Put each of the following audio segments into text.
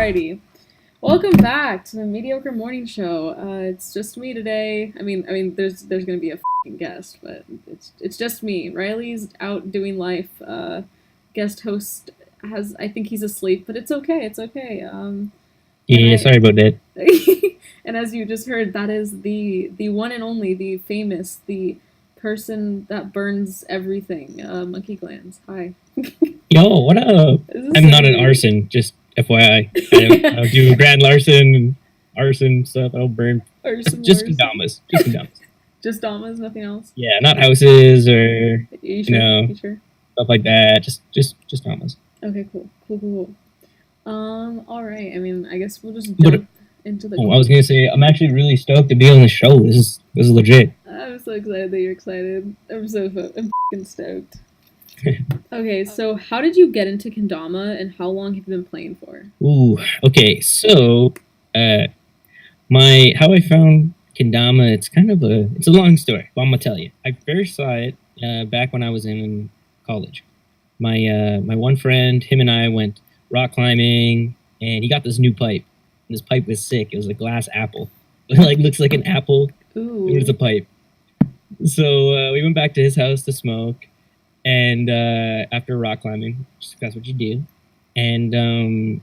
Alrighty. Welcome back to the Mediocre Morning Show. It's just me today. There's gonna be a fucking guest, but it's just me. Riley's out doing life. Guest host I think he's asleep, but it's okay. It's okay. Yeah, sorry about that. And as you just heard, that is the one and only, the famous, the person that burns everything. Monkey Glands. Hi. Yo, what up? I'm not an arson, just FYI. I don't do grand larceny, arson stuff. I don't burn. Just kendamas. Just damas, nothing else? Yeah, not houses or you sure? Stuff like that. Just damas. Okay, cool. All right. I mean, I guess we'll just jump into the. I was gonna say I'm actually really stoked to be on the show. This is legit. I'm so excited that you're excited. I'm fucking stoked. Okay, so how did you get into kendama, and how long have you been playing for? Ooh, okay. So, how I found kendama, it's a long story, but I'm gonna tell you. I first saw it back when I was in college. My one friend, him and I went rock climbing, and he got this new pipe. And this pipe was sick. It was a glass apple. It looks like an apple. Ooh. It was a pipe. So we went back to his house to smoke. And after rock climbing, that's what you do. And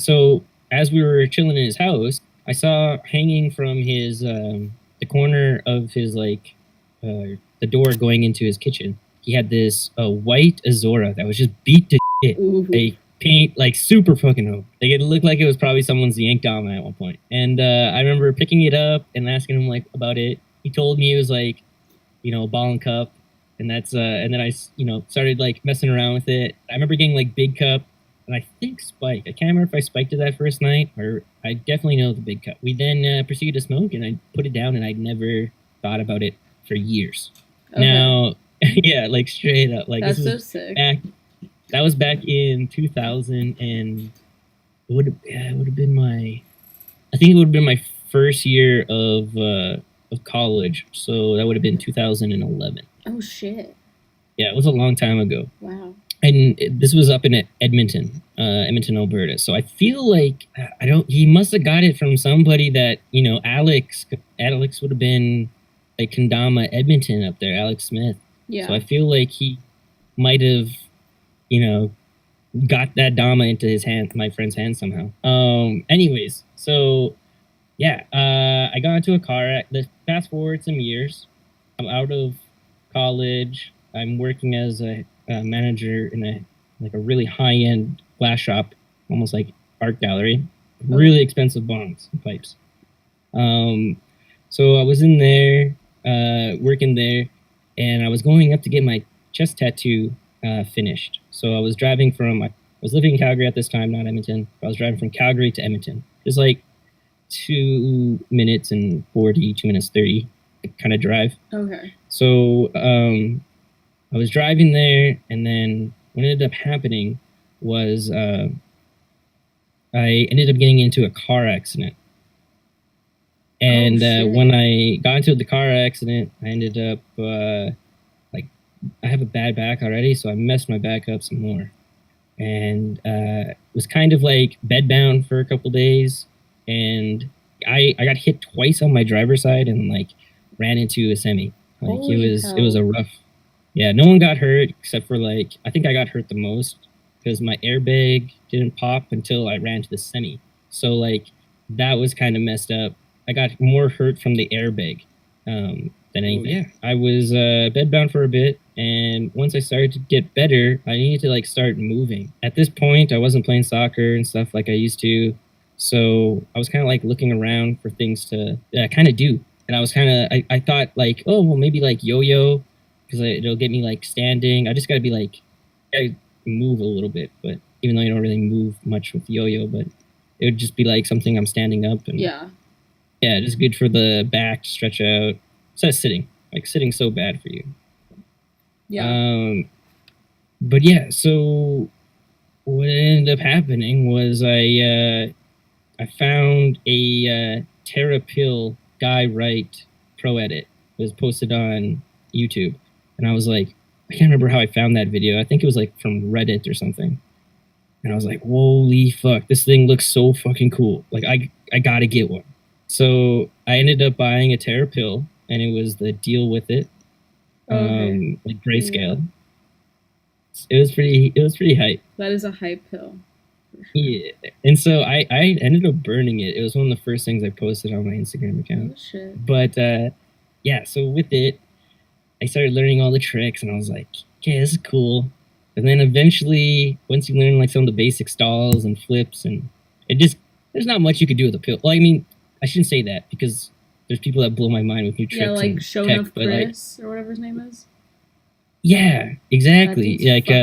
so as we were chilling in his house, I saw hanging from his the corner of his the door going into his kitchen. He had this white Azora that was just beat to shit. Ooh. Paint super fucking old. It looked like it was probably someone's yank dama at one point. And I remember picking it up and asking him about it. He told me it was ball and cup. And that's and then I started messing around with it. I remember getting big cup, and I think spike. I can't remember if I spiked it that first night, or I definitely know the big cup. We then proceeded to smoke, and I put it down, and I'd never thought about it for years. Okay. Now, yeah, straight up, that's so sick. That was back in 2000, and it would have been my first year of college, so that would have been 2011. Oh shit! Yeah, it was a long time ago. Wow. And this was up in Edmonton, Alberta. So I feel he must have got it from somebody that Alex would have been kendama Edmonton up there, Alex Smith. Yeah. So I feel like he might have, got that dama into his hand, my friend's hand somehow. Anyways, so yeah, I got into a car. Fast forward some years, I'm out of college. I'm working as a manager in a really high-end glass shop, almost like art gallery. Really expensive bongs and pipes. So I was in there, working there, and I was going up to get my chest tattoo finished. So I was I was living in Calgary at this time, not Edmonton. I was driving from Calgary to Edmonton. Just 2 minutes and 40, 2 minutes 30 kind of drive. Okay. So I was driving there, and then what ended up happening was I ended up getting into a car accident. And when I got into the car accident, I ended up I have a bad back already, so I messed my back up some more. And was kind of bedbound for a couple days, and I got hit twice on my driver's side and ran into a semi. It was a rough. Yeah, no one got hurt except for I think I got hurt the most because my airbag didn't pop until I ran to the semi. So that was kind of messed up. I got more hurt from the airbag than anything. Yeah, I was bedbound for a bit, and once I started to get better, I needed to start moving. At this point, I wasn't playing soccer and stuff like I used to, so I was kind of looking around for things to kind of do. And I was I thought oh, well, maybe yo-yo, because it'll get me standing. I just got to be I move a little bit, but even though you don't really move much with yo-yo, but it would just be something I'm standing up. And yeah, just good for the back to stretch out. Instead of sitting, sitting's so bad for you. Yeah. But yeah, so what ended up happening was I found a Terrapill Guy Wright pro edit. It was posted on YouTube, and I was I can't remember how I found that video. I think it was from Reddit or something. And I was like, holy fuck, this thing looks so fucking cool. Like I gotta get one. So I ended up buying a Terra pill, and it was the deal with it, Okay. like Yeah. grayscale. It was pretty hype. That is a hype pill. For sure. Yeah. And so I ended up burning it. It was one of the first things I posted on my Instagram account. Oh shit. But yeah, so with it, I started learning all the tricks, and I was like, okay, this is cool. And then eventually, once you learn like some of the basic stalls and flips, and it just there's not much you could do with a pill. Well, I mean, I shouldn't say that because there's people that blow my mind with new Yeah, tricks like and tech, Shonuff but like, Chris or whatever his name is. yeah, That exactly. dude's Like, fucking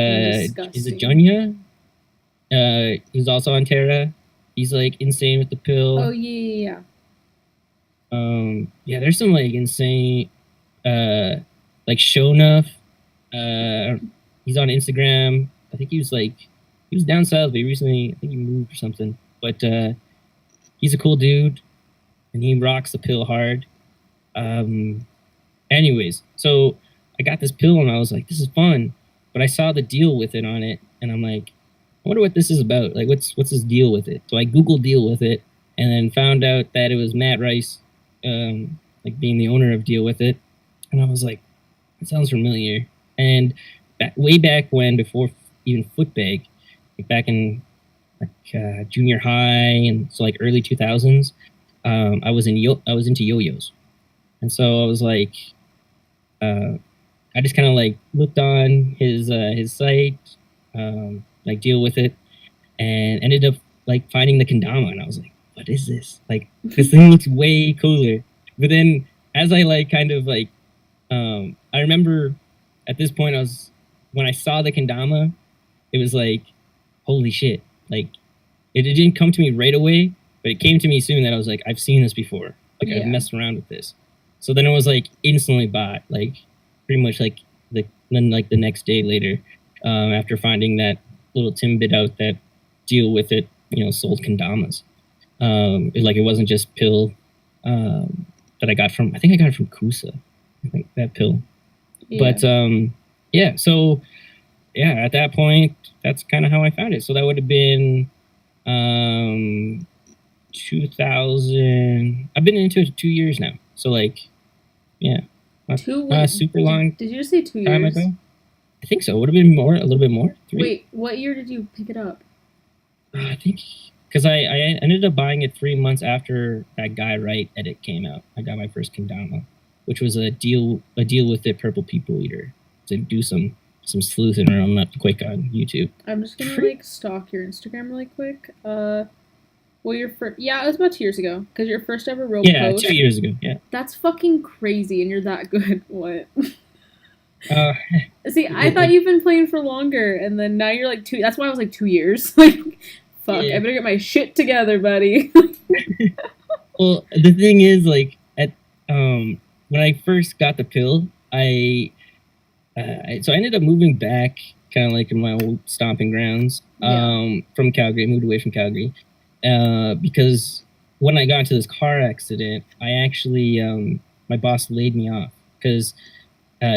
is it disgusting. Junya? He's also on Terra. He's like insane with the Oh pill. yeah. Yeah, there's some like insane, uh, like Shonuff. He's on Instagram. I think he was down south, but he recently I think he moved or something. But he's a cool dude, and he rocks the pill hard. Um, anyways, so I got this pill, and I was like, this is fun. But I saw the deal with it on it, and I'm like, I wonder what this is about. Like, what's this deal with it? So I Googled deal with it, and then found out that it was Matt Rice, like being the owner of Deal with It, and I was like, that sounds familiar. And way back when, before even footbag, like back in like junior high and so like early 2000s, I was into yo-yos, and so I was like, uh, I just kind of like looked on his site, like Deal with It, and ended up like finding the kendama, and I was like, what is this? Like this thing looks way cooler. But then as I like kind of like I remember at this point I was when I saw the kendama, it was like, holy shit. Like it didn't come to me right away, but it came to me soon that I was like, I've seen this before. Like I've Yeah. messed around with this. So then it was like instantly bought, like pretty much like then like the next day later, after finding that little Timbit out that Deal with It, sold kendamas. It wasn't just pill that I got from I think I got it from Kusa. I think that pill. Yeah. But yeah, so yeah, at that point, that's kind of how I found it. So that would have been 2000. I've been into it 2 years now. So like, yeah, not, not a super long Did you just say 2 time years? ago. I think so. It would have been more, a little bit more. 3. Wait, what year did you pick it up? I think because I ended up buying it 3 months after that Guy Wright edit came out. I got my first kendama, which was a deal with the Purple People Eater to do some sleuthing around that quick on YouTube. I'm just gonna like stalk your Instagram really quick. Well, your first, yeah, it was about 2 years ago because your first ever real Yeah, post. 2 years ago. Yeah. That's fucking crazy, and you're that good. What? Uh, See, I thought you've been playing for longer, and then now you're like 2. That's why I was like 2 years. Like, fuck, Yeah. I better get my shit together, buddy. well, the thing is, like, at when I first got the pill, so I ended up moving back, kind of like in my old stomping grounds, from Calgary. I moved away from Calgary, because when I got into this car accident, I actually my boss laid me off because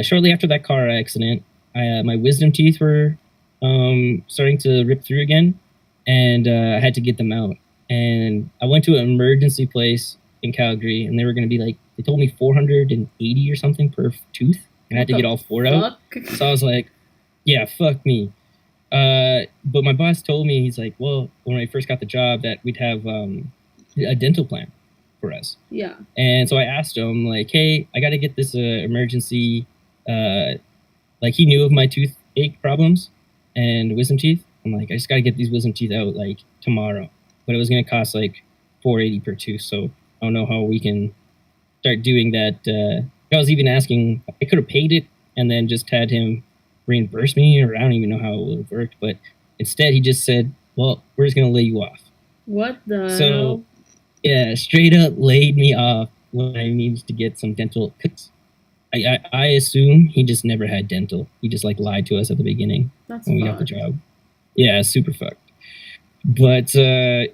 shortly after that car accident, my wisdom teeth were starting to rip through again, and I had to get them out. And I went to an emergency place in Calgary, and they were going to be like, they told me 480 or something per tooth, and I had to get all 4 out. So I was like, yeah, fuck me. But my boss told me, he's like, well, when I first got the job, that we'd have a dental plan for us. Yeah. And so I asked him, like, hey, I got to get this emergency. Like, he knew of my toothache problems and wisdom teeth. I'm like, I just got to get these wisdom teeth out, like, tomorrow. But it was going to cost, like, $480 per tooth. So I don't know how we can start doing that. I was even asking, I could have paid it and then just had him reimburse me, or I don't even know how it would have worked. But instead, he just said, well, we're just going to lay you off. What the So, hell? Yeah, straight up laid me off when I needed to get some dental. I assume he just never had dental. He just like lied to us at the beginning. That's when we got the job. Yeah, super fucked. But so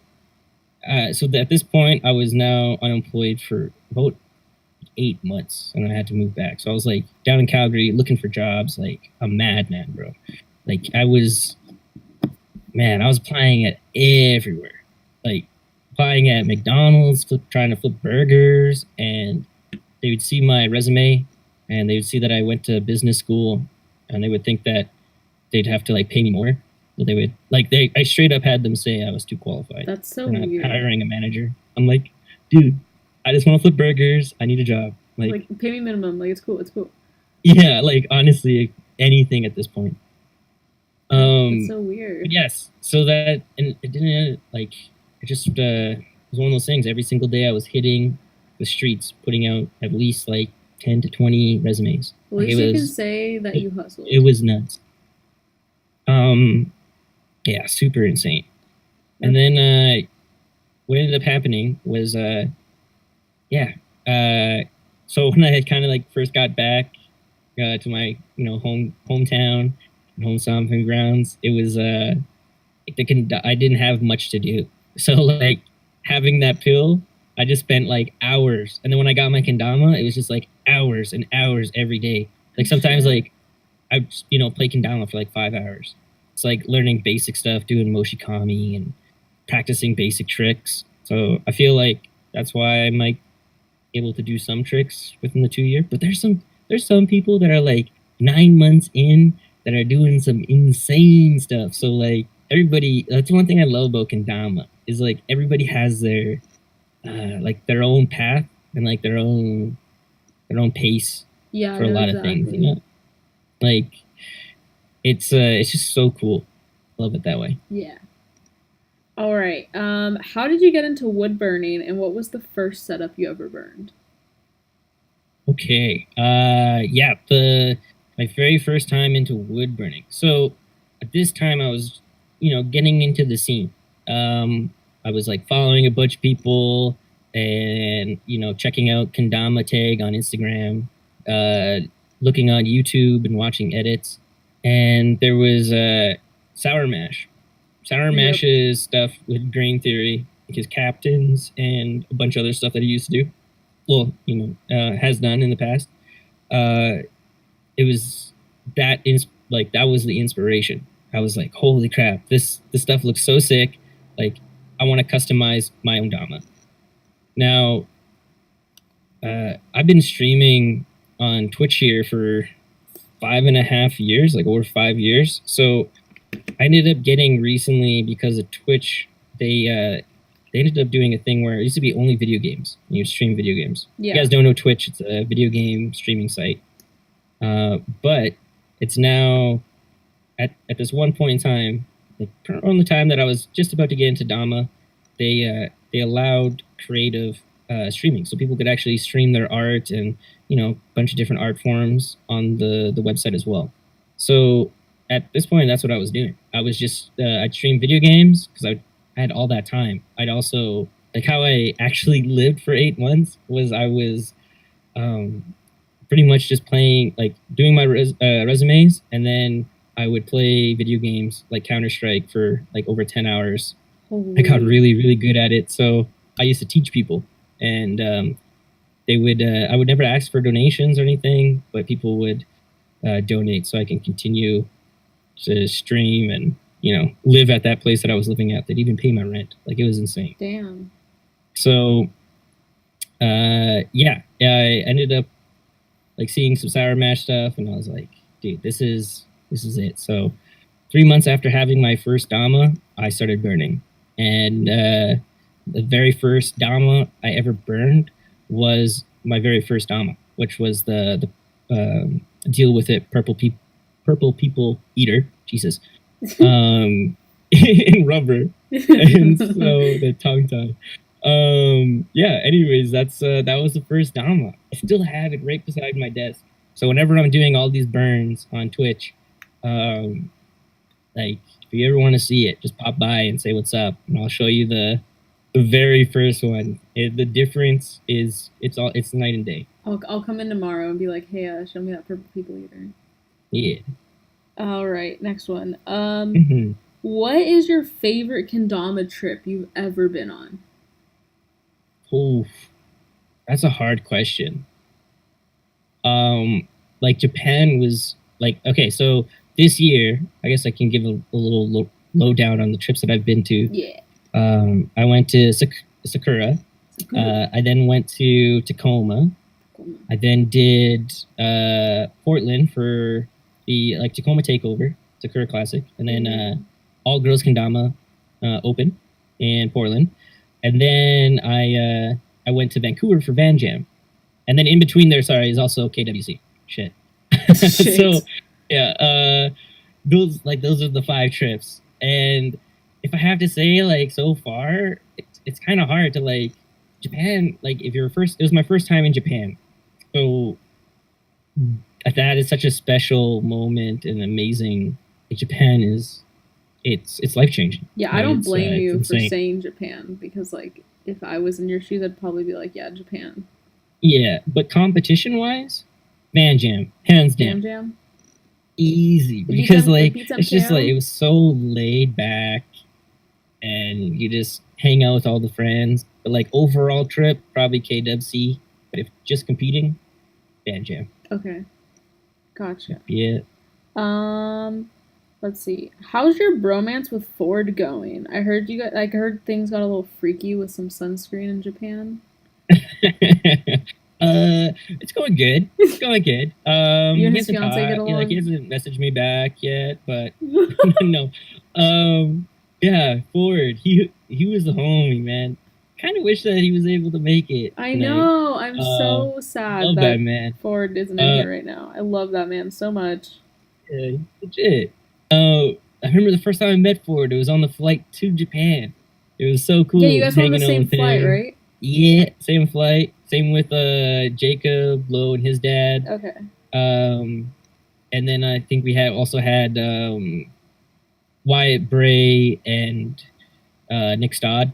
at this point, I was now unemployed for about 8 months, and I had to move back. So I was like down in Calgary looking for jobs, like a madman, bro. Like I was man, I was applying it everywhere. Like applying at McDonald's, trying to flip burgers, and they would see my resume and they would see that I went to business school, and they would think that they'd have to like pay me more. So they would like I straight up had them say I was too qualified That's so for not weird. hiring a manager. I'm like, dude, I just want to flip burgers. I need a job. Like, pay me minimum. Like, it's cool. It's cool. Yeah, like honestly, anything at this point. That's so weird. Yes, so that, and it didn't like it just was one of those things. Every single day I was hitting the streets, putting out at least like 10 to 20 resumes. At Like, least you can say that you hustled. It was nuts. Yeah, super insane. And then what ended up happening was yeah. So when I had kind of like first got back to my hometown, home stomping grounds, it was I didn't have much to do. So like having that pill, I just spent like hours, and then when I got my kendama, it was just like hours and hours every day. Like sometimes like I play kendama for like 5 hours. It's like learning basic stuff, doing moshikami and practicing basic tricks. So I feel like that's why I'm like able to do some tricks within the 2 year. But there's some people that are like 9 months in that are doing some insane stuff. So like everybody, that's one thing I love about kendama is like everybody has their like their own path and like their own pace Yeah, for a lot of things. Like it's just so cool. Love it that way. Yeah. All right. How did you get into wood burning, and what was the first setup you ever burned? Okay. Yeah, my very first time into wood burning. So at this time I was, getting into the scene. I was like following a bunch of people and, checking out Kendama Tag on Instagram, looking on YouTube and watching edits. And there was Sour Mash. Sour Mash's stuff with grain theory, his captains, and a bunch of other stuff that he used to do. Well, has done in the past. It was that that was the inspiration. I was like, holy crap, this stuff looks so sick. Like, I want to customize my own Dama. Now, I've been streaming on Twitch here for 5.5 years, like over 5 years. So I ended up getting recently, because of Twitch, they ended up doing a thing where it used to be only video games. You stream video games. Yeah. You guys don't know Twitch. It's a video game streaming site. But it's now, at this one point in time, like around the time that I was just about to get into Dama, they allowed creative streaming. So people could actually stream their art and, a bunch of different art forms on the website as well. So at this point, that's what I was doing. I was just, I'd stream video games because I had all that time. I'd also, like how I actually lived for 8 months was I was pretty much just playing, like doing my resumes, and then I would play video games like Counter-Strike for like over 10 hours. Holy. I got really, really good at it. So I used to teach people, and they would, I would never ask for donations or anything, but people would donate so I can continue to stream and, live at that place that I was living at. They'd even pay my rent. Like, it was insane. Damn. So, yeah, I ended up like seeing some Sour Mash stuff, and I was like, dude, this is it. So 3 months after having my first Dama, I started burning. And the very first Dama I ever burned was my very first Dama, which was the Deal With It Purple People Eater. Jesus. In rubber. And so the tongue tie. Yeah, anyways, that was the first Dama. I still have it right beside my desk. So whenever I'm doing all these burns on Twitch, like if you ever want to see it, just pop by and say what's up, and I'll show you the very first one. The difference is it's night and day. I'll come in tomorrow and be like, hey, show me that Purple People Eater. Yeah. All right, next one. Mm-hmm. What is your favorite kendama trip you've ever been on? Oh, that's a hard question. Like Japan was like, okay, so this year, I guess I can give a little lowdown on the trips that I've been to. Yeah. I went to Sakura. I then went to Tacoma. I then did Portland for the Tacoma Takeover, Sakura Classic, and then All Girls Kendama Open in Portland, and then I went to Vancouver for Van Jam, and then in between there, is also KWC. Shit. So yeah, those are the 5 trips, and if I have to say, so far, it's kind of hard to Japan. If you're first, it was my first time in Japan, so that is such a special moment and amazing. Japan is, it's life changing. Yeah, I don't blame you for saying Japan, because if I was in your shoes, I'd probably be like, yeah, Japan. Yeah, but competition wise, Van Jam, hands down. Van Jam? Easy, because it's just it was so laid back, and you just hang out with all the friends. But overall trip, probably KWC. But if just competing, Van Jam. Okay, gotcha. Yeah. Let's see. How's your bromance with Ford going? I heard you got heard things got a little freaky with some sunscreen in Japan. It's going good. It's going good. You and his fiance get along? He hasn't messaged me back yet, but no. Yeah, Ford. He was the homie, man. Kind of wish that he was able to make it. I know. I'm so sad that man. Ford isn't in here right now. I love that man so much. Yeah, legit. I remember the first time I met Ford. It was on the flight to Japan. It was so cool. Yeah, you guys were on the same flight, right? Yeah, same flight. Same with Jacob Lowe and his dad. Okay. And then I think we also had Wyatt Bray and Nick Stodd.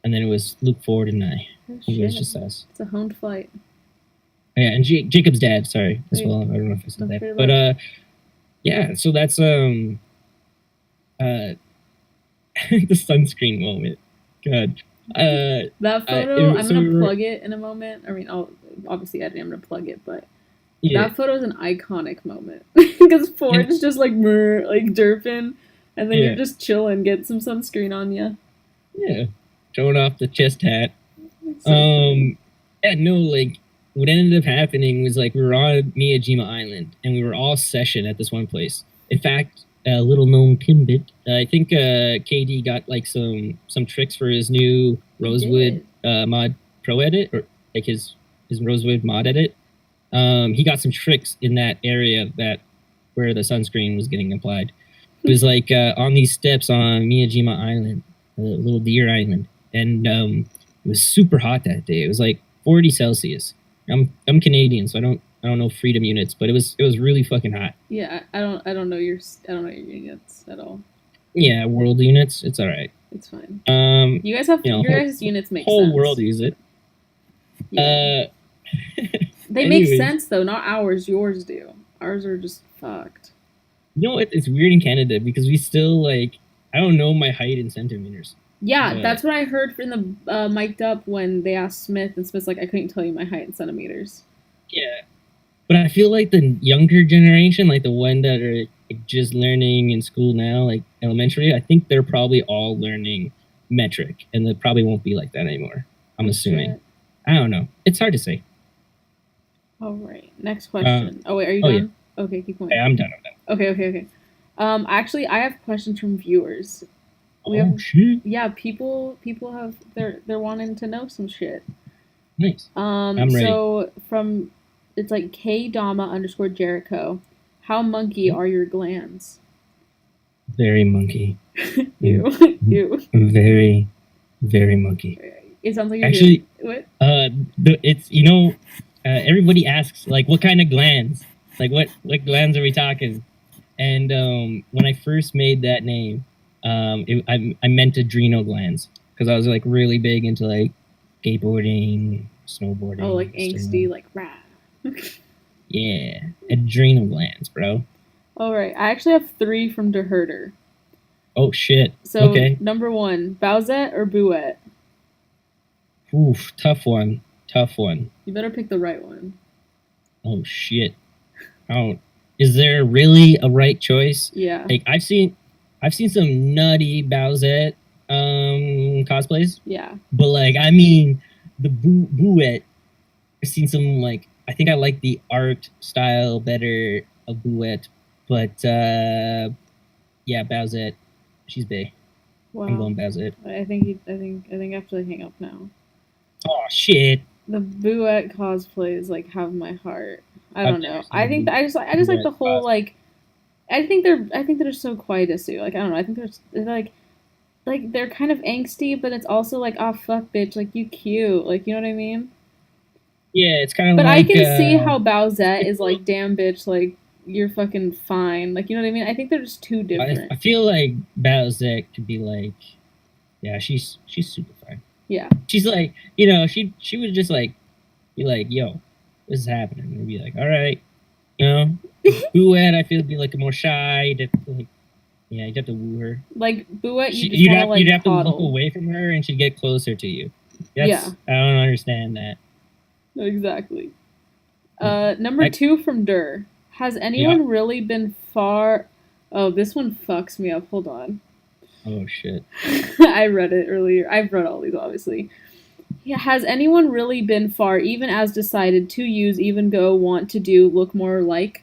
And then it was Luke Ford and I. It was just us. It's a honed flight. Yeah, and Jacob's dad, sorry, as well. I don't know if I said that. But yeah, so that's the sunscreen moment. God. That photo, I'm gonna plug it in a moment. I mean, I'll obviously I'm gonna plug it, but that photo is an iconic moment because Ford's just derping, and then you're just chilling, get some sunscreen on you. Yeah, showing off the chest hat. Yeah, no, what ended up happening was we were on Miyajima Island, and we were all session at this one place. In fact, a little known tidbit, I think KD got some tricks for his new Rosewood mod pro edit, or his Rosewood mod edit. He got some tricks in that area where the sunscreen was getting applied. It was on these steps on Miyajima Island, a little deer island, and it was super hot that day. It was 40 Celsius. I'm Canadian, so I don't know freedom units, but it was really fucking hot. Yeah, I don't know your units at all. Yeah, world units, it's all right. It's fine. You guys have your guys' units make whole sense. World use it. Yeah. They make sense though, not ours. Yours do. Ours are just fucked. You know what? It's weird in Canada because we still I don't know my height in centimeters. Yeah, that's what I heard from the mic'd up when they asked Smith, and Smith's I couldn't tell you my height in centimeters. Yeah, but I feel the younger generation, the one that are just learning in school now, elementary, I think they're probably all learning metric, and it probably won't be like that anymore. I'm assuming. Shit. I don't know. It's hard to say. All right. Next question. Wait, are you done? Yeah. Okay, keep going. Okay, I'm done. Okay. Actually, I have questions from viewers. Shit. Yeah, people have they're wanting to know some shit. Nice. I'm ready. So it's K-Dama_Jericho. How monkey are your glands? Very monkey. You. Very, very monkey. It sounds like you're actually what? It's everybody asks what kind of glands, what glands are we talking? And when I first made that name, I meant adrenal glands because I was really big into skateboarding, snowboarding. Oh, angsty, rah. Yeah, adrenal glands, bro. All right, I actually have 3 from DeHerder. Oh shit. So okay. Number 1, Bowsette or Bouette? Oof, tough one. You better pick the right one. Oh shit. Oh, is there really a right choice? Yeah. I've seen I've seen some nutty Bowsette cosplays, Yeah. but like I mean the Bouette. I've seen some like I think I like the art style better of Bouette, but yeah, Bowsette, she's bae. I'm Wow. going Bowsette. I think I have to hang up now. Oh shit! The Buette cosplays like have my heart. I I've don't never know. seen I a think that I just like Bouette the whole cosplay. like I think they're so quiet as to like I don't know. I think they're like they're kind of angsty, but it's also like oh fuck bitch like you cute like you know what I mean. Yeah, it's kind of But I like can see how it's Bowsette like is like damn bitch like you're fucking fine like you know what I mean. I think they're just too different. I feel like Bowsette could be like yeah, she's super fine. Yeah. She's like she would just like be like yo, this is happening, and be like all right, you know. Bouette, I feel would be like more shy. You'd have to, like, yeah, you'd have to woo her. Like Buette, you just You'd want to you'd like have to look coddle. away from her, and she'd get closer to you. Yeah. I don't understand that. Exactly. Yeah. Number two from Dur. Has Yeah. anyone really been far? Oh, this one fucks me up. Hold on. Oh shit. I read it earlier. I've read all these, obviously. Yeah, has anyone really been far, even as decided to use, even go, want to do, look more like?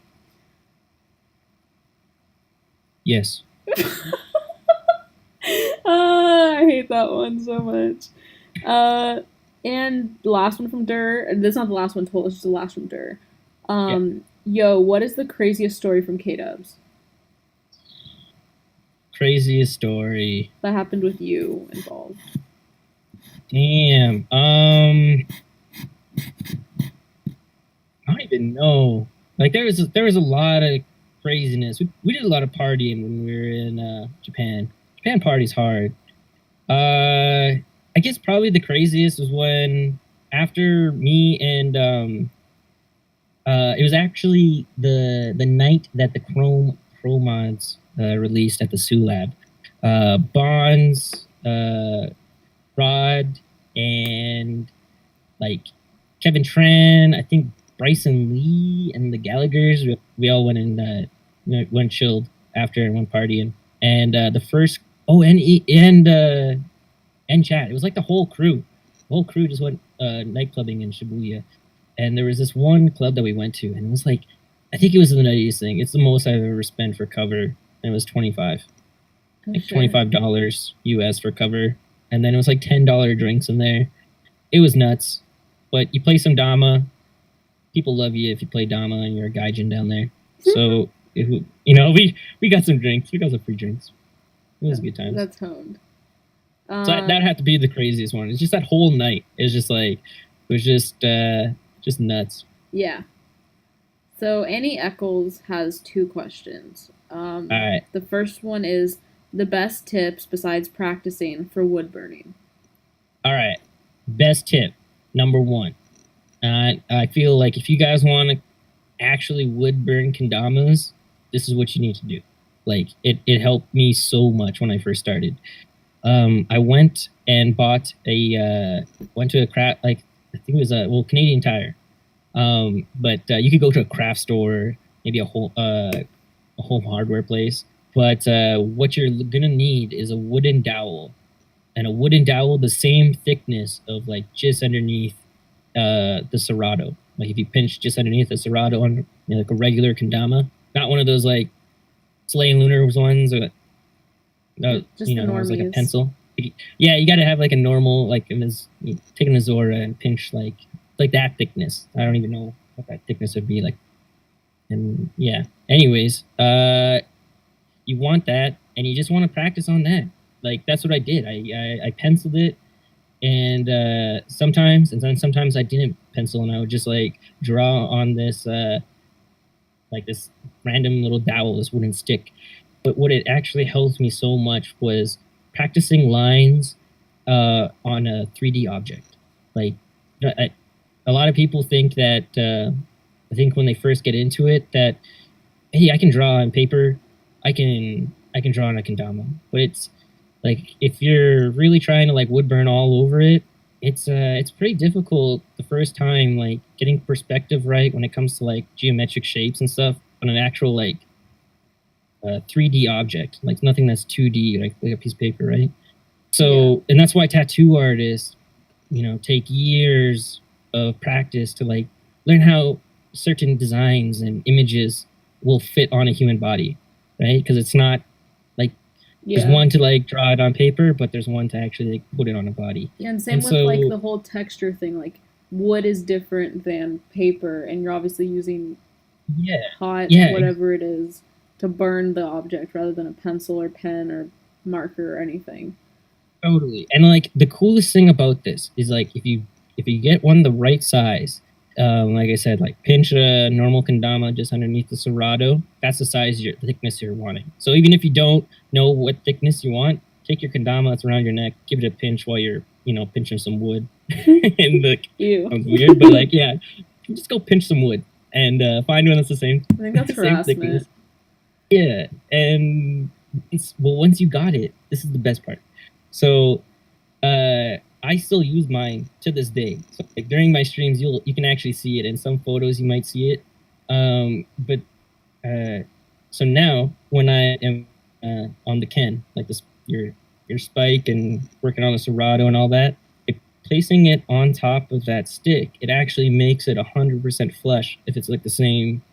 Yes. I hate that one so much. And the last one from Dur. That's not the last one told. It's just the last from Dur. Yeah. Yo, what is the craziest story from K Dubs Craziest story. that happened with you involved? Damn. I don't even know. Like there was a lot of craziness. We did a lot of partying when we were in Japan. Japan parties hard. I guess probably the craziest was when after me and it was actually the night that the Chrome mods released at the Sue Lab. Bonds, Rod, and like Kevin Tran, I think Bryson Lee and the Gallaghers. We all went and went chilled after and went partying. And the first and chat. It was like the whole crew. The whole crew just went night clubbing in Shibuya. And there was this one club that we went to, and it was like, I think it was the nuttiest thing. It's the most I've ever spent for cover, and it was 25, like $25 US for cover, and then it was like $10 drinks in there. It was nuts, but you play some Dama, people love you if you play Dama and you're a gaijin down there. So we got some drinks, we got some free drinks. It was a good time. That's honed. So that had to be the craziest one. It's just that whole night. It's just like it was just nuts. Yeah. So Annie Eccles has two questions. All right. The first one is the best tips besides practicing for wood burning. All right. Best tip number one. I feel like if you guys want to actually wood burn kendamas, this is what you need to do. Like it helped me so much when I first started. I went and bought went to a craft, like I think it was a Canadian Tire. But you could go to a craft store, maybe a home hardware place. But what you're gonna need is a wooden dowel, and a wooden dowel the same thickness of like just underneath the serrato. Like if you pinch just underneath the serrato on like a regular kendama, not one of those like Slay and Lunar ones, or just the it was like a normies. pencil. Yeah, you got to have like a normal, like take an Azora and pinch like that thickness. I don't even know what that thickness would be like. And yeah, anyways, you want that, and you just want to practice on that. Like that's what I did. I penciled it, and sometimes I didn't pencil, and I would just like draw on this like this random little dowel, this wooden stick. But what it actually helped me so much was practicing lines on a 3D object. Like a lot of people think that I think when they first get into it that hey, I can draw on paper, I can draw on a kendama, but it's like if you're really trying to like wood burn all over it, it's pretty difficult the first time, like getting perspective right when it comes to like geometric shapes and stuff on an actual like a 3D object, like nothing that's 2D, like a piece of paper, right? So, and that's why tattoo artists, take years of practice to like learn how certain designs and images will fit on a human body, right? Because it's not like there's one to like draw it on paper, but there's one to actually like put it on a body. Yeah, and same with like the whole texture thing. Like wood is different than paper, and you're obviously using hot whatever it is to burn the object rather than a pencil or pen or marker or anything. Totally. And like the coolest thing about this is like if you get one the right size, like I said, like pinch a normal kendama just underneath the serrato. That's the the thickness you're wanting. So even if you don't know what thickness you want, take your kendama that's around your neck, give it a pinch while you're pinching some wood. And sounds weird, but like just go pinch some wood and find one that's the same. I think that's harassment. Thickness. Yeah, and once you got it, this is the best part. So I still use mine to this day. So like during my streams, you can actually see it. In some photos, you might see it. But so now when I am on the Ken, like this, your spike and working on the serrato and all that, placing it on top of that stick, it actually makes it 100% flush. If it's like the same,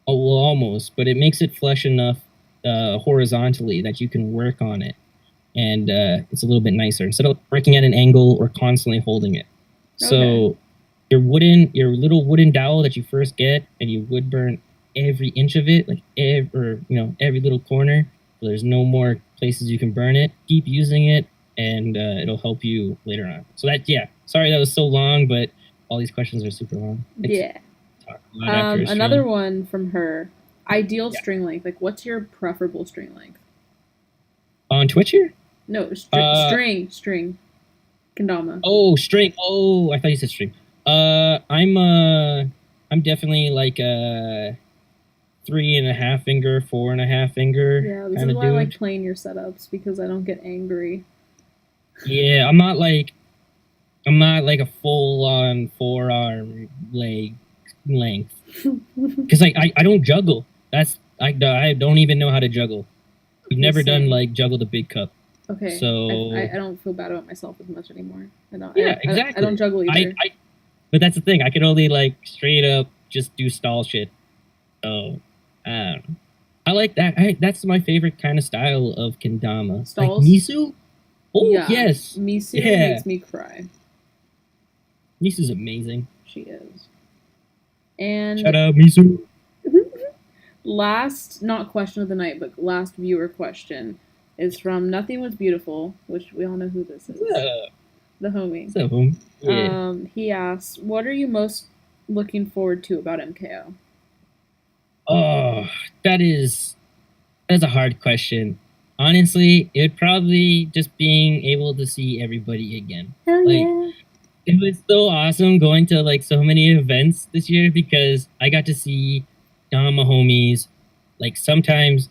well, almost, but it makes it flush enough horizontally that you can work on it. And it's a little bit nicer instead of working at an angle or constantly holding it. Okay. So your little wooden dowel that you first get, and you wood burn every inch of it, like every little corner. So there's no more places you can burn it. Keep using it, and it'll help you later on. So sorry that was so long, but all these questions are super long. Another one from her: ideal string length. Like, what's your preferable string length? On Twitch here? No, string. Kendama. Oh, string. Oh, I thought you said string. I'm definitely like a 3.5 finger, 4.5 finger. Yeah, this is why I like playing your setups, because I don't get angry. Yeah, I'm not like a full-on forearm leg length. Because like I don't juggle. I don't even know how to juggle. We've never done like juggle the big cup. Okay. So I don't feel bad about myself as much anymore. Exactly. I don't juggle either. But that's the thing. I can only like straight up just do stall shit. So I like that. That's my favorite kind of style of kendama. Stalls? Like Misu? Oh yes. Misu makes me cry. Misu's amazing. She is. And shout out Misu. Last, not question of the night, but last viewer question is from Nothing Was Beautiful, which we all know who this is. The homie. What's up, homie? Yeah. He asks, what are you most looking forward to about MKO? Oh, that's a hard question. Honestly, it would probably just being able to see everybody again. Hell yeah. It was so awesome going to like so many events this year, because I got to see my homies like sometimes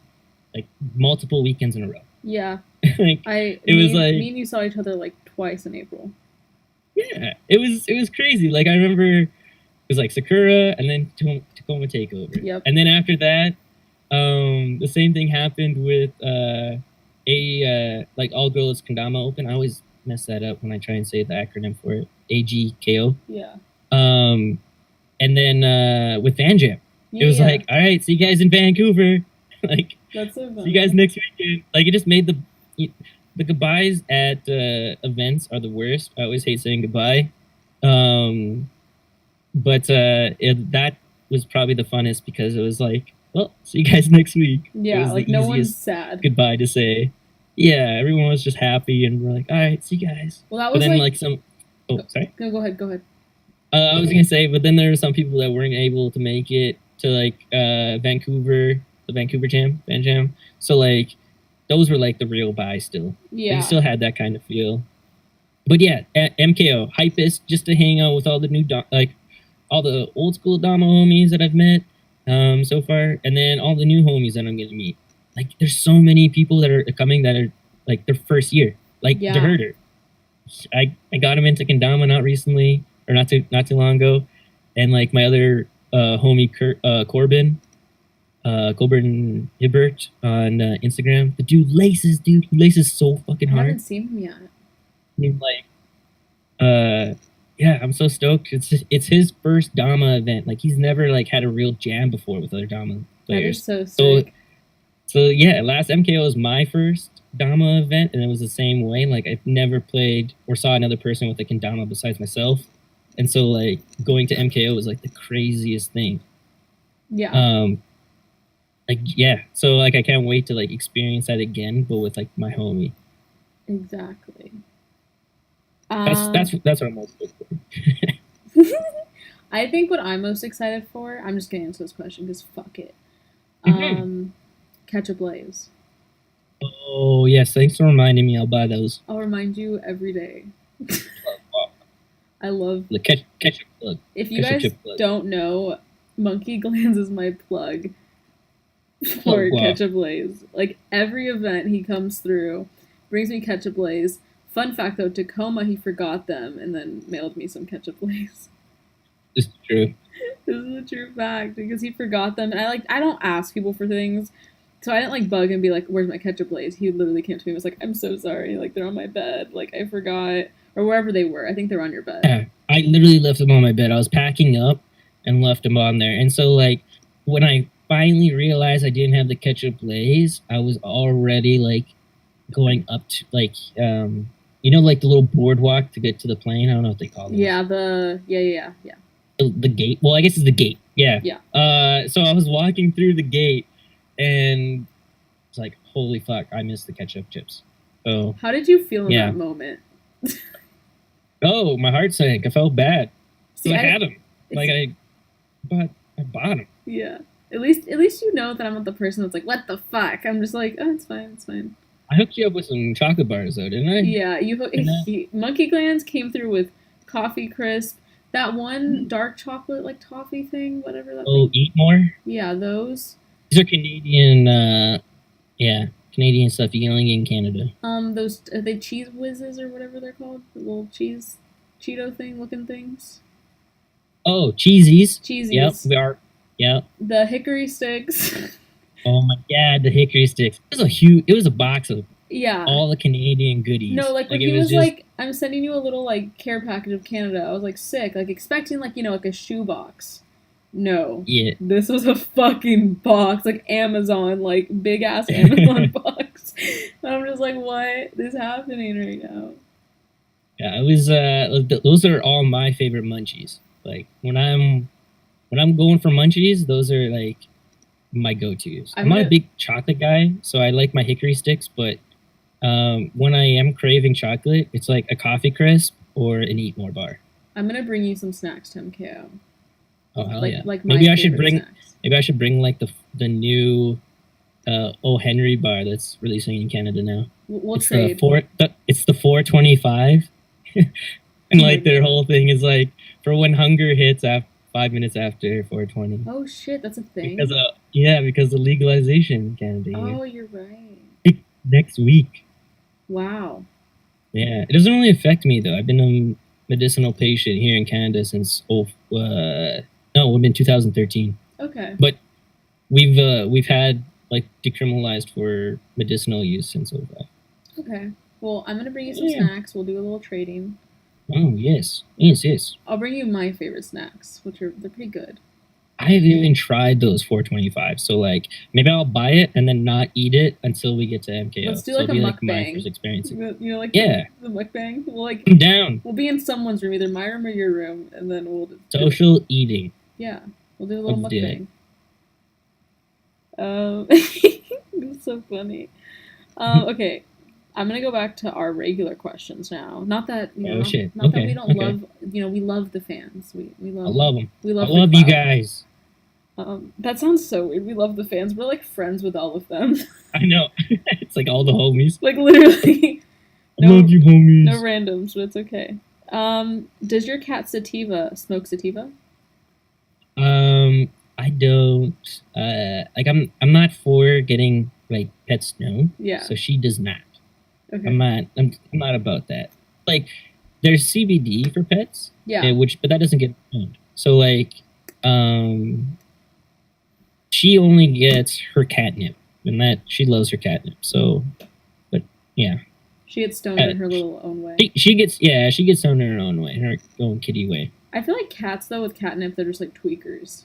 like multiple weekends in a row. Yeah. Me and you saw each other like twice in April. Yeah, it was crazy. Like I remember it was like Sakura and then Tacoma Takeover. Yep. And then after that, the same thing happened with like All Girls Kendama Open. I always mess that up when I try and say the acronym for it. AGKO. Yeah. And then with Van Jam. It was like, all right, see you guys in Vancouver. Like, that's so fun. See you guys next weekend. Like, it just made the goodbyes at events are the worst. I always hate saying goodbye. But that was probably the funnest, because it was like, well, see you guys next week. Yeah, like no one's sad. Goodbye to say. Yeah, everyone was just happy, and we're like, all right, see you guys. Well, that was sorry. Go ahead. I was gonna say, but then there were some people that weren't able to make it to like Vancouver, the Vancouver Van Jam. So like those were like the real buy still. Yeah. We still had that kind of feel. But yeah, at MKO, hypest just to hang out with all the new all the old school Dama homies that I've met so far, and then all the new homies that I'm gonna meet. Like there's so many people that are coming that are like their first year. Like the herder. I got him into Kendama not recently, or not too long ago, and like my other homie Corbin, Colburn Hibbert on Instagram. The dude laces, dude. He laces so fucking I hard. haven't seen him yet. And, like, yeah, I'm so stoked. It's his first Dama event. Like, he's never like had a real jam before with other Dama That is players. so So sick. so yeah, last MKO was my first Dama event, and it was the same way. Like, I've never played or saw another person with like a Dama besides myself, and so like going to MKO was like the craziest thing. Yeah. Like, yeah, so like I can't wait to like experience that again, but with like my homie. Exactly. That's what I'm most excited for. I think what I'm most excited for, I'm just gonna answer this question because fuck it. Ketchup Lays. Oh yes, thanks for reminding me. I'll buy those. I'll remind you every day. I love the ketchup plug. If you ketchup guys plug. don't know, Monkey Glands is my plug for Ketchup Lays. Like every event he comes through, brings me Ketchup Lays. Fun fact though, Tacoma he forgot them and then mailed me some Ketchup Lays. It's true. This is a true fact because he forgot them, and I don't ask people for things, so I didn't like bug and be like, "Where's my Ketchup Lays?" He literally came to me and was like, "I'm so sorry, like they're on my bed, like I forgot." Or wherever they were. I think they're on your bed. Yeah, I literally left them on my bed. I was packing up and left them on there. And so, like, when I finally realized I didn't have the Ketchup Lays, I was already, like, going up to, like, you know, like the little boardwalk to get to the plane? I don't know what they call it. Yeah, yeah. The gate? Well, I guess it's the gate. Yeah. Yeah. So I was walking through the gate, and it's like, holy fuck, I missed the ketchup chips. So, how did you feel in that moment? Oh, my heart sank. I felt bad. See, I had them. Like I bought them. Yeah. At least you know that I'm not the person that's like, what the fuck? I'm just like, oh, it's fine. I hooked you up with some chocolate bars though, didn't I? Yeah, Monkey Glands came through with coffee crisp. That one dark chocolate like toffee thing, whatever that. Oh, Eat More. Yeah, those. These are Canadian. Canadian stuff. You can only get in Canada. Those are they cheese whizzes or whatever they're called? The little cheese Cheeto thing looking things. Oh, cheesies. Cheesies. Yep, we are. Yep. The hickory sticks. Oh my god, the hickory sticks. It was a box of all the Canadian goodies. No, like when he was just like, I'm sending you a little like care package of Canada. I was like sick, like expecting like, you know, like a shoe box. No. Yeah. This was a fucking box, like Amazon, like big ass Amazon box. And I'm just like, what is happening right now? Yeah, it was those are all my favorite munchies. Like when I'm going for munchies, those are like my go-tos. I'm not a big chocolate guy, so I like my hickory sticks, but when I am craving chocolate, it's like a coffee crisp or an Eat More bar. I'm gonna bring you some snacks to MKO. Oh hell yeah! Like maybe I should bring like the new O Henry bar that's releasing in Canada now. We'll it's trade. It's the 425, and like their whole thing is like for when hunger hits 5 minutes after 420. Oh shit, that's a thing. Because of legalization in Canada. Oh, you're right. Next week. Wow. Yeah, it doesn't really affect me though. I've been a medicinal patient here in Canada since it would have been 2013. Okay. But we've had like decriminalized for medicinal use since 05. Okay. Well, I'm gonna bring you some snacks. We'll do a little trading. Oh yes. I'll bring you my favorite snacks, which they're pretty good. I haven't even tried those 425, so like maybe I'll buy it and then not eat it until we get to MKO. Let's do like a mukbang. My first experience. You know, like the mukbang. I'm down. We'll be in someone's room, either my room or your room, and then we'll social eating. Yeah, we'll do a little mukbang. It's so funny. Okay, I'm gonna go back to our regular questions now. Not that that we don't love. We love the fans. We love. I love them. We love. I love you guys. That sounds so weird. We love the fans. We're like friends with all of them. I know. It's like all the homies. Like literally. I love you, homies. No randoms, but it's okay. Does your cat Sativa smoke sativa? I don't. Like I'm not for getting like pets no. Yeah. So she does not. Okay. I'm not about that. Like there's CBD for pets. Yeah. But that doesn't get owned. So like she only gets her catnip, and that she loves her catnip. So, but yeah, She gets stoned in her little own way. she gets stoned in her own way, in her own kitty way. I feel like cats though with catnip, they're just like tweakers.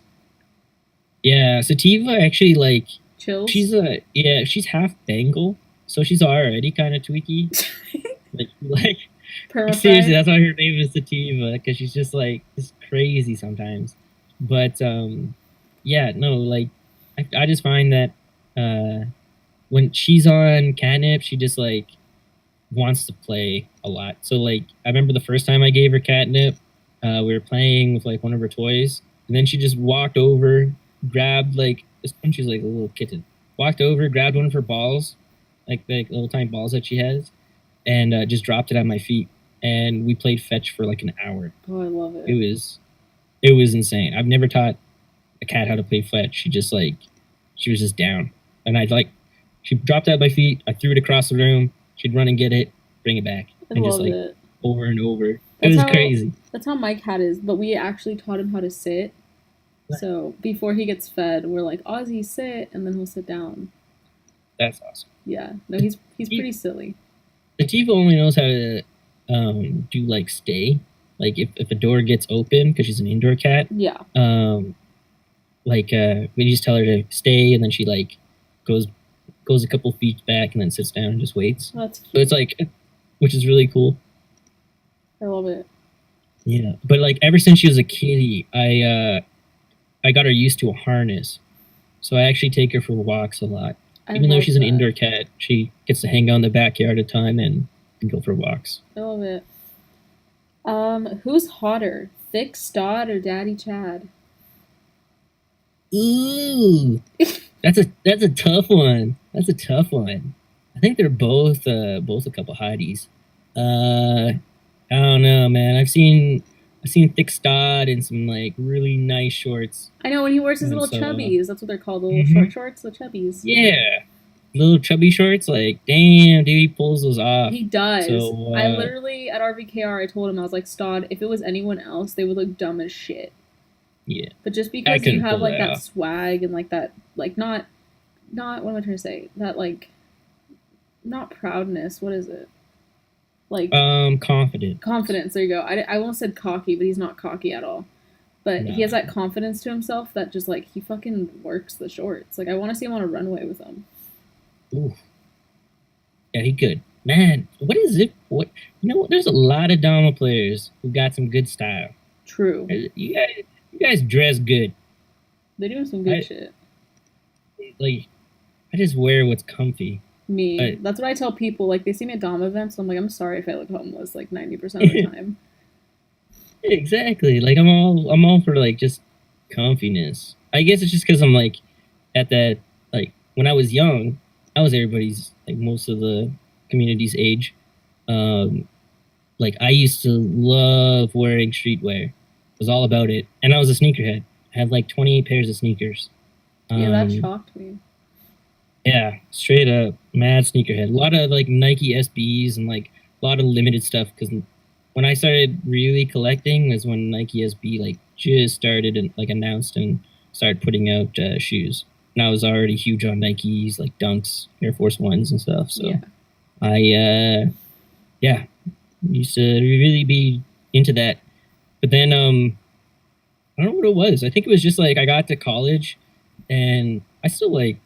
Yeah, Sativa actually like Chills. she's half Bengal, so she's already kind of tweaky. like seriously, that's why her name is Sativa, because she's just like just crazy sometimes. But yeah, no, like I just find that when she's on catnip, she just like wants to play a lot. So like I remember the first time I gave her catnip, we were playing with like one of her toys, and then she just walked over, grabbed like this when she's like a little kitten, walked over, grabbed one of her balls, like little tiny balls that she has, and just dropped it at my feet, and we played fetch for like an hour. Oh, I love it. It was insane. I've never taught a cat how to play fetch. She was just down, and she dropped it at my feet. I threw it across the room. She'd run and get it, bring it back, and just like it. Over and over. It was crazy. That's how my cat is, but we actually taught him how to sit. So before he gets fed, we're like, Ozzy, sit, and then he'll sit down. That's awesome. Yeah. No, he's pretty silly. Sativa only knows how to do like stay. Like if a door gets open, because she's an indoor cat. Yeah. We just tell her to stay, and then she like goes a couple feet back and then sits down and just waits. Oh, that's cute. So it's like, which is really cool. I love it. Yeah, but like ever since she was a kitty, I got her used to a harness, so I actually take her for walks a lot. Even though she's an indoor cat, she gets to hang out in the backyard a time and go for walks. I love it. Who's hotter, Thick Stod or Daddy Chad? Ooh, that's a tough one. That's a tough one. I think they're both a couple hotties. I don't know, man. I've seen Thick Stod in some like really nice shorts. I know, when he wears his little chubbies. That's what they're called, the little short shorts, the chubbies. Yeah, little chubby shorts. Like, damn, dude, he pulls those off. He does. So, I literally at RVKR, I told him, I was like, Stod, if it was anyone else, they would look dumb as shit. Yeah. But just because you have like that swag and like that, like not what am I trying to say? That like, not proudness. What is it? Like confidence. There you go. I almost said cocky, but he's not cocky at all. But he has that confidence to himself that just like he fucking works the shorts. Like I want to see him on a runway with him. Ooh. Yeah, he could. Man, what is it? What there's a lot of Dama players who got some good style. True. You guys dress good. They're doing some good shit. Like, I just wear what's comfy. That's what I tell people. Like, they see me at Dom events, so I'm like, I'm sorry if I look homeless like 90% of the time. Exactly. Like, I'm all for like just comfiness. I guess it's just because I'm like at that, like, when I was young, I was everybody's, like, most of the community's age. Like, I used to love wearing streetwear. It was all about it. And I was a sneakerhead. I had like 28 pairs of sneakers. Yeah, that shocked me. Yeah, straight up mad sneakerhead. A lot of like Nike SBs and like a lot of limited stuff, because when I started really collecting was when Nike SB like just started and like announced and started putting out shoes. And I was already huge on Nikes, like Dunks, Air Force Ones and stuff. So yeah. I used to really be into that. But then I don't know what it was. I think it was just like I got to college and I still like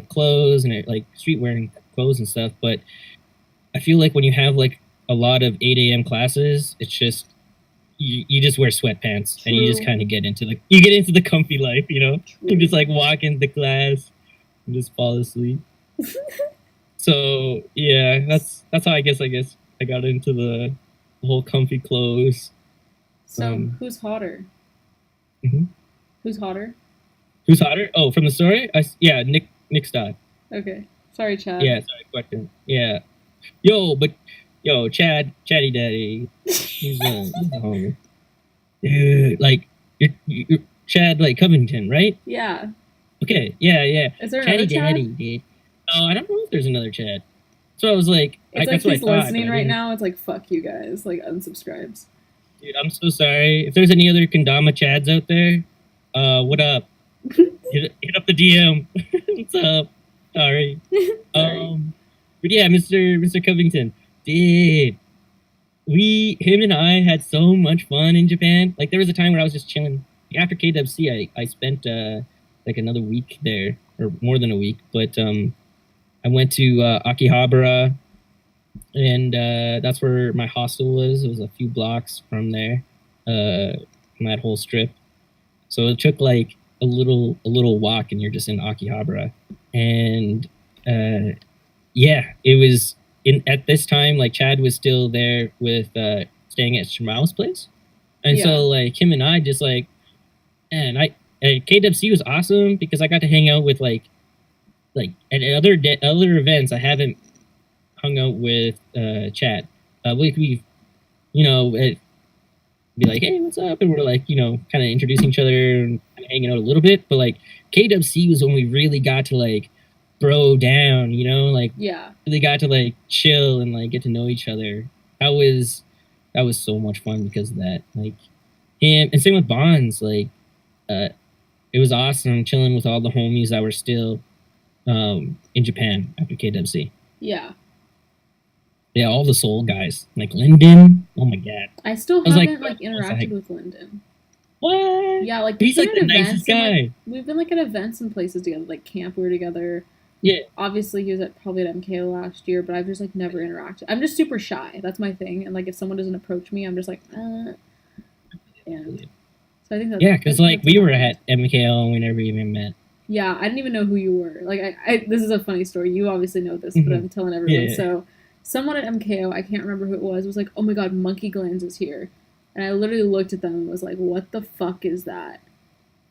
clothes and like street wearing clothes and stuff, but I feel like when you have like a lot of 8 a.m. classes, it's just you just wear sweatpants. True. And you just kind of get into the comfy life, you know. True. You just like walk into class and just fall asleep. So yeah, that's how I guess I got into the whole comfy clothes. So who's hotter? Mm-hmm. Who's hotter? Who's hotter? Oh, from the story? Nick Stott. Okay. Sorry, Chad. Yeah, sorry, question. Yeah. Chatty Daddy. He's a homie. Dude, like, you're Chad, like, Covington, right? Yeah. Okay, yeah. Is there Chatty another Chad? Daddy, dude. Oh, I don't know if there's another Chad. So I was like... It's like he's listening right now. It's like, fuck you guys. Like, unsubscribes. Dude, I'm so sorry. If there's any other Kendama Chads out there, what up? hit up the DM. What's up? Sorry. Sorry. But yeah, Mr. Covington, did him and I had so much fun in Japan. Like there was a time where I was just chilling after KWC. I spent like another week there, or more than a week. But I went to Akihabara, and that's where my hostel was. It was a few blocks from there, from that whole strip. So it took like a little walk, and you're just in Akihabara, and yeah, it was in at this time. Like Chad was still there with staying at Shamal's place, and Yeah. so like him and I just like, man, KWC was awesome because I got to hang out with like at other events I haven't hung out with Chad. We you know be like, hey, what's up? And we're like, kind of introducing each other and kind of hanging out a little bit. But like KWC was when we really got to like bro down, like Yeah. really got to like chill and like get to know each other. That was so much fun because of that. Like him, and same with Bonds. Like it was awesome chilling with all the homies that were still in Japan after KWC. Yeah. Yeah, all the soul guys like Lyndon. Oh my god, I still was haven't like- interacted with Lyndon. what? Yeah, like He's we've like been the at nicest events and, guy. like, we've been like at events and places together, like camp we were together. Yeah. Obviously he was probably at MKO last year, but I've just like never interacted. I'm just super shy. That's my thing. And like if someone doesn't approach me, I'm just like, and so I think that's Yeah, because like that's we were fine. at MKL and we never even met. Yeah, I didn't even know who you were. Like, this is a funny story. You obviously know this, but Mhm. I'm telling everyone. Yeah. So, someone at MKO, I can't remember who it was like, "Oh my god, Monkey Glands is here," and I literally looked at them and was like, "What the fuck is that?"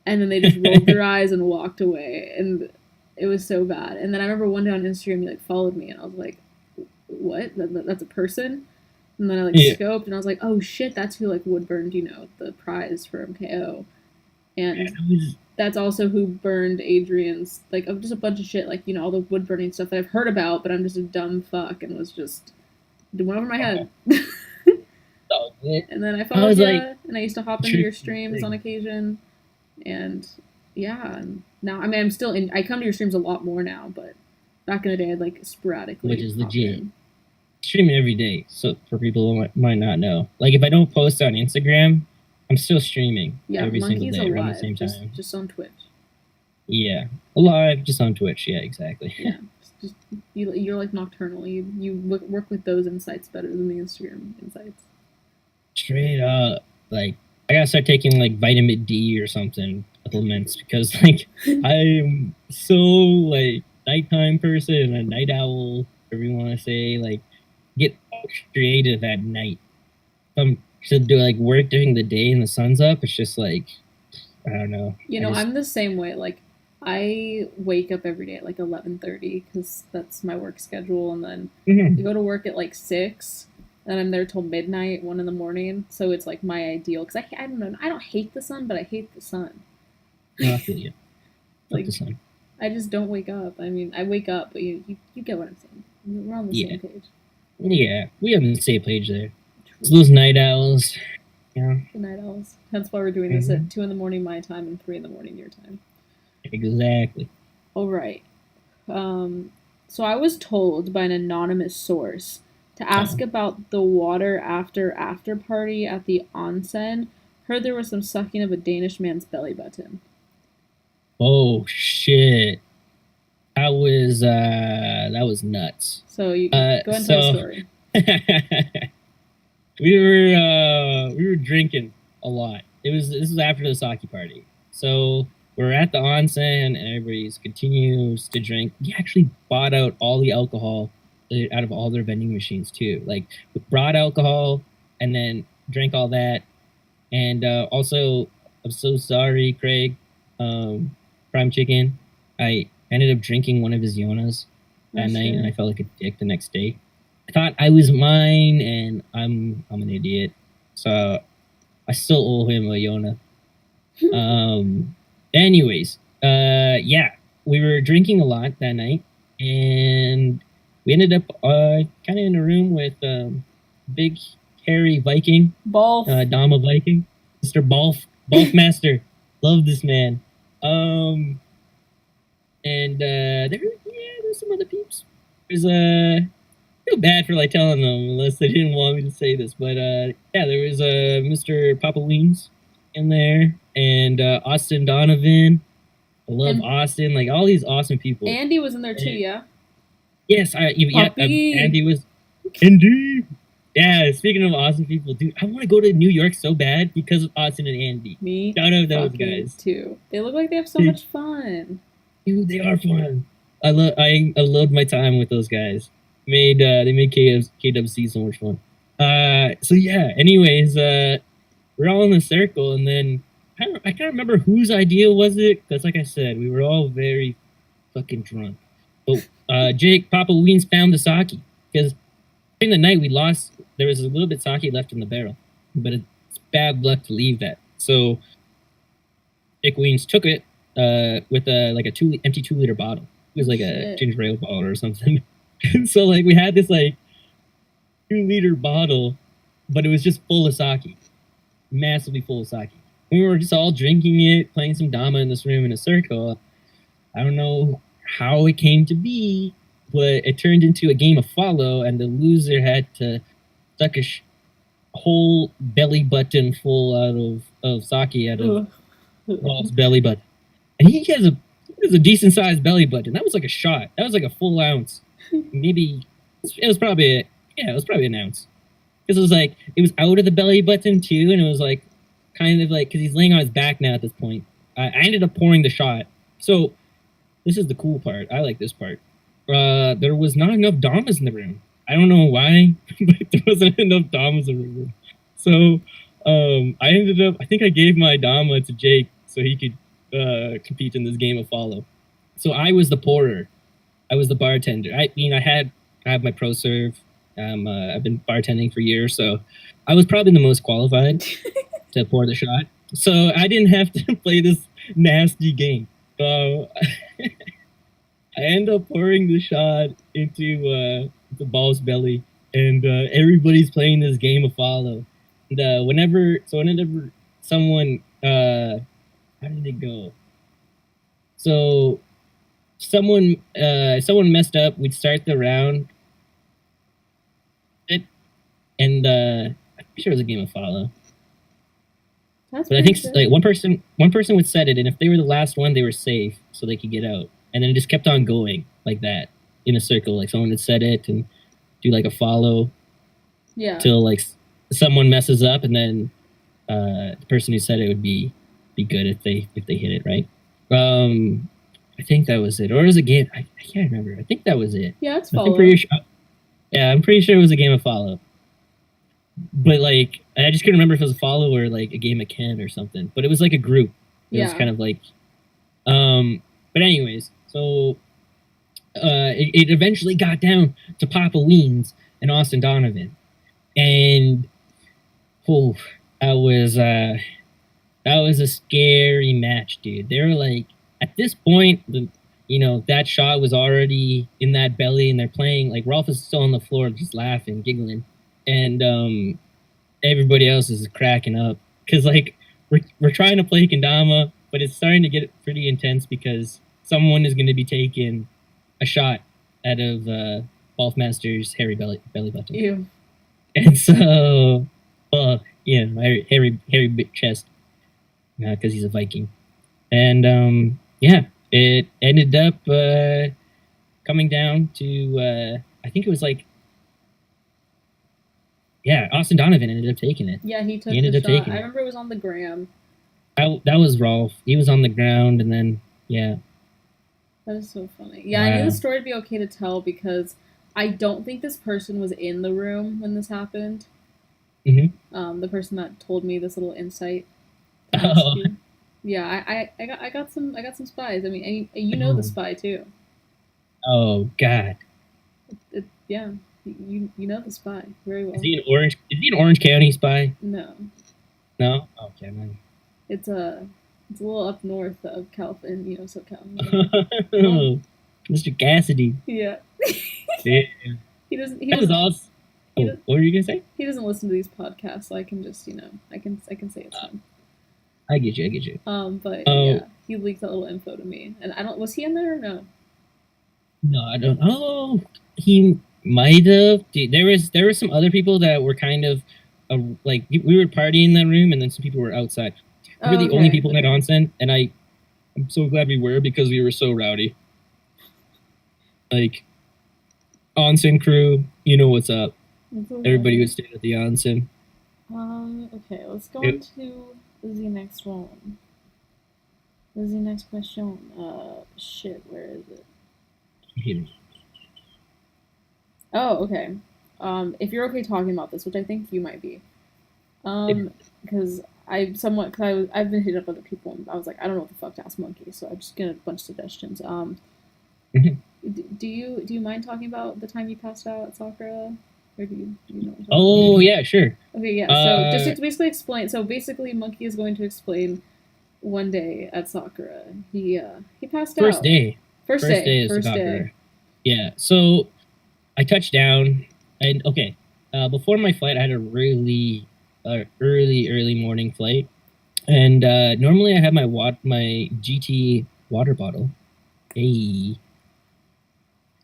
And then they just rolled their eyes and walked away, and it was so bad. And then I remember one day on Instagram, you like followed me, and I was like, "What? That's a person?" And then I like Yeah. scoped, and I was like, "Oh shit, that's who like Woodburned, the prize for MKO." And that's also who burned Adrian's, like, just a bunch of shit, like, all the wood burning stuff that I've heard about, but I'm just a dumb fuck and was just went over my head. And then I followed was you, like, and I used to hop into your streams on occasion, and yeah, and now I mean I'm still in. I come to your streams a lot more now, but back in the day I'd like sporadically, which is hop legit. in. Streaming every day. So for people who might not know, like if I don't post on Instagram, I'm still streaming Yeah, every single Monkey's day around the alive, same time. just on Twitch. Yeah, live just on Twitch. Yeah, exactly. Yeah, just you're like nocturnal. You work with those insights better than the Instagram insights. Straight up, like I gotta start taking like vitamin D or something supplements because like I am so like nighttime person, a night owl, whatever you want to say. Like get creative at night. To do like work during the day and the sun's up, it's just like I don't know. I'm the same way. Like I wake up every day at like 11:30 because that's my work schedule, and then I go to work at like 6. And I'm there till midnight, 1 in the morning. So it's like my ideal because I don't know. I don't hate the sun, but I hate the sun. No, I feel you. Like the sun. I just don't wake up. I mean, I wake up, but you get what I'm saying. We're on the same page. Yeah, we have the same page there. It's those night owls. Yeah. The night owls. That's why we're doing this at 2 in the morning my time and 3 in the morning your time. Exactly. All right. So I was told by an anonymous source to ask about the water after party at the onsen. Heard there was some sucking of a Danish man's belly button. Oh shit. That was nuts. So you go ahead and tell the story. we were drinking a lot. This was after the sake party. So we're at the onsen and everybody continues to drink. We actually bought out all the alcohol out of all their vending machines too. Like we brought alcohol and then drank all that. And also, I'm so sorry, Craig. Prime Chicken. I ended up drinking one of his Yonas that night, and I felt like a dick the next day. I thought I was mine, and I'm an idiot. So I still owe him a Yona. Anyways, yeah, we were drinking a lot that night, and we ended up kind of in a room with big hairy Viking, Balf. Dama Viking, Mr. Balf Master. Love this man. And there's some other peeps. There's I feel bad for like telling them unless they didn't want me to say this, but yeah, there was Mr. Papa Weems in there and Austin Donovan. I love And Austin, like all these awesome people. Andy was in there too, And, yeah. yes, Puppy. Andy was. Andy. Yeah, speaking of awesome people, dude, I want to go to New York so bad because of Austin and Andy. Me Shout out those fucking guys. too. They look like they have so much fun. Dude, they are fun. I loved my time with those guys. They made KWC so much fun. So yeah. Anyways, we're all in a circle, and then I can't remember whose idea was it because, like I said, we were all very fucking drunk. But Jake Papa Weens found the sake because during the night we lost. There was a little bit sake left in the barrel, but it's bad luck to leave that. So Jake Weens took it with a like a empty 2 liter bottle. It was like a ginger ale bottle or something. So like we had this like 2 liter bottle, but it was just full of sake, massively full of sake. We were just all drinking it, playing some dama in this room in a circle. I don't know how it came to be, but it turned into a game of follow, and the loser had to suck a whole belly button full of sake out of Rolf's belly button. And he has a decent sized belly button. That was like a shot. That was like a full ounce. Maybe it was probably an ounce. Because it was out of the belly button too, and it was like kind of like because he's laying on his back now at this point. I ended up pouring the shot. So this is the cool part. I like this part. There was not enough damas in the room. I don't know why, but there wasn't enough damas in the room. So I ended up. I think I gave my dama to Jake so he could compete in this game of follow. So I was the pourer. I was the bartender. I have my pro serve. I've been bartending for years, so I was probably the most qualified to pour the shot. So I didn't have to play this nasty game. So I end up pouring the shot into the ball's belly, and everybody's playing this game of follow. And whenever someone, how did it go? So someone messed up, we'd start the round. And I'm sure it was a game of follow. But I think like one person would set it, and if they were the last one, they were safe, so they could get out. And then it just kept on going like that in a circle. Like someone would set it and do like a follow, till like someone messes up, and then the person who said it would be good if they hit it right. I think that was it, or was it a game? I can't remember. I think that was it. Yeah, it's follow. I'm pretty sure it was a game of follow. But like I just couldn't remember if it was a follow or like a game of Ken or something. But it was like a group. It was kind of like but anyways, so it eventually got down to Papa Weens and Austin Donovan. And that was a scary match, dude. They were like at this point that shot was already in that belly, and they're playing like Rolf is still on the floor just laughing, giggling. And everybody else is cracking up because like we're trying to play kendama, but it's starting to get pretty intense because someone is going to be taking a shot out of Wolfmaster's hairy belly button. Ew. And so, hairy big chest because he's a Viking. And it ended up coming down to I think it was like. Yeah, Austin Donovan ended up taking it. Yeah, he ended up taking it. I remember it was on the gram. That was Rolf. He was on the ground, and then That is so funny. Yeah, I knew the story would be okay to tell because I don't think this person was in the room when this happened. Mm-hmm. The person that told me this little insight. Oh. Yeah, I got some spies. I mean, you know the spy too. Oh God. Yeah. You know the spy very well. Is he an Orange County spy? No. No? Okay, man. It's a little up north of California, SoCal. Oh, Mr. Cassidy. Yeah. Yeah. That was awesome. What were you gonna say? He doesn't listen to these podcasts, so I can just I can say it's him. I get you. But he leaked a little info to me, and I don't. Was he in there or no? No, I don't. Oh, he might have. There were some other people that were kind of like we were partying in that room, and then some people were outside. We were Oh, the only okay. people in that onsen, and I'm so glad we were because we were so rowdy. Like onsen crew, you know what's up. That's so Everybody funny. would stay at the onsen. Okay, let's go on It, to the next one. What's the next question? Shit, where is it? Oh, okay. If you're okay talking about this, which I think you might be, because I've been hitting up other people and I was like, I don't know what the fuck to ask Monkey, so I'm just getting a bunch of suggestions. Do you mind talking about the time you passed out at Sakura, or do you know what I'm talking oh yeah, sure. about? Okay, yeah. So just Uh, to basically explain, so basically Monkey is going to explain one day at Sakura. He passed first out. day, First first day, day is first day. Sakura. Yeah. So I touched down, and okay. Before my flight, I had a really early morning flight, and normally I have my GT water bottle. Hey,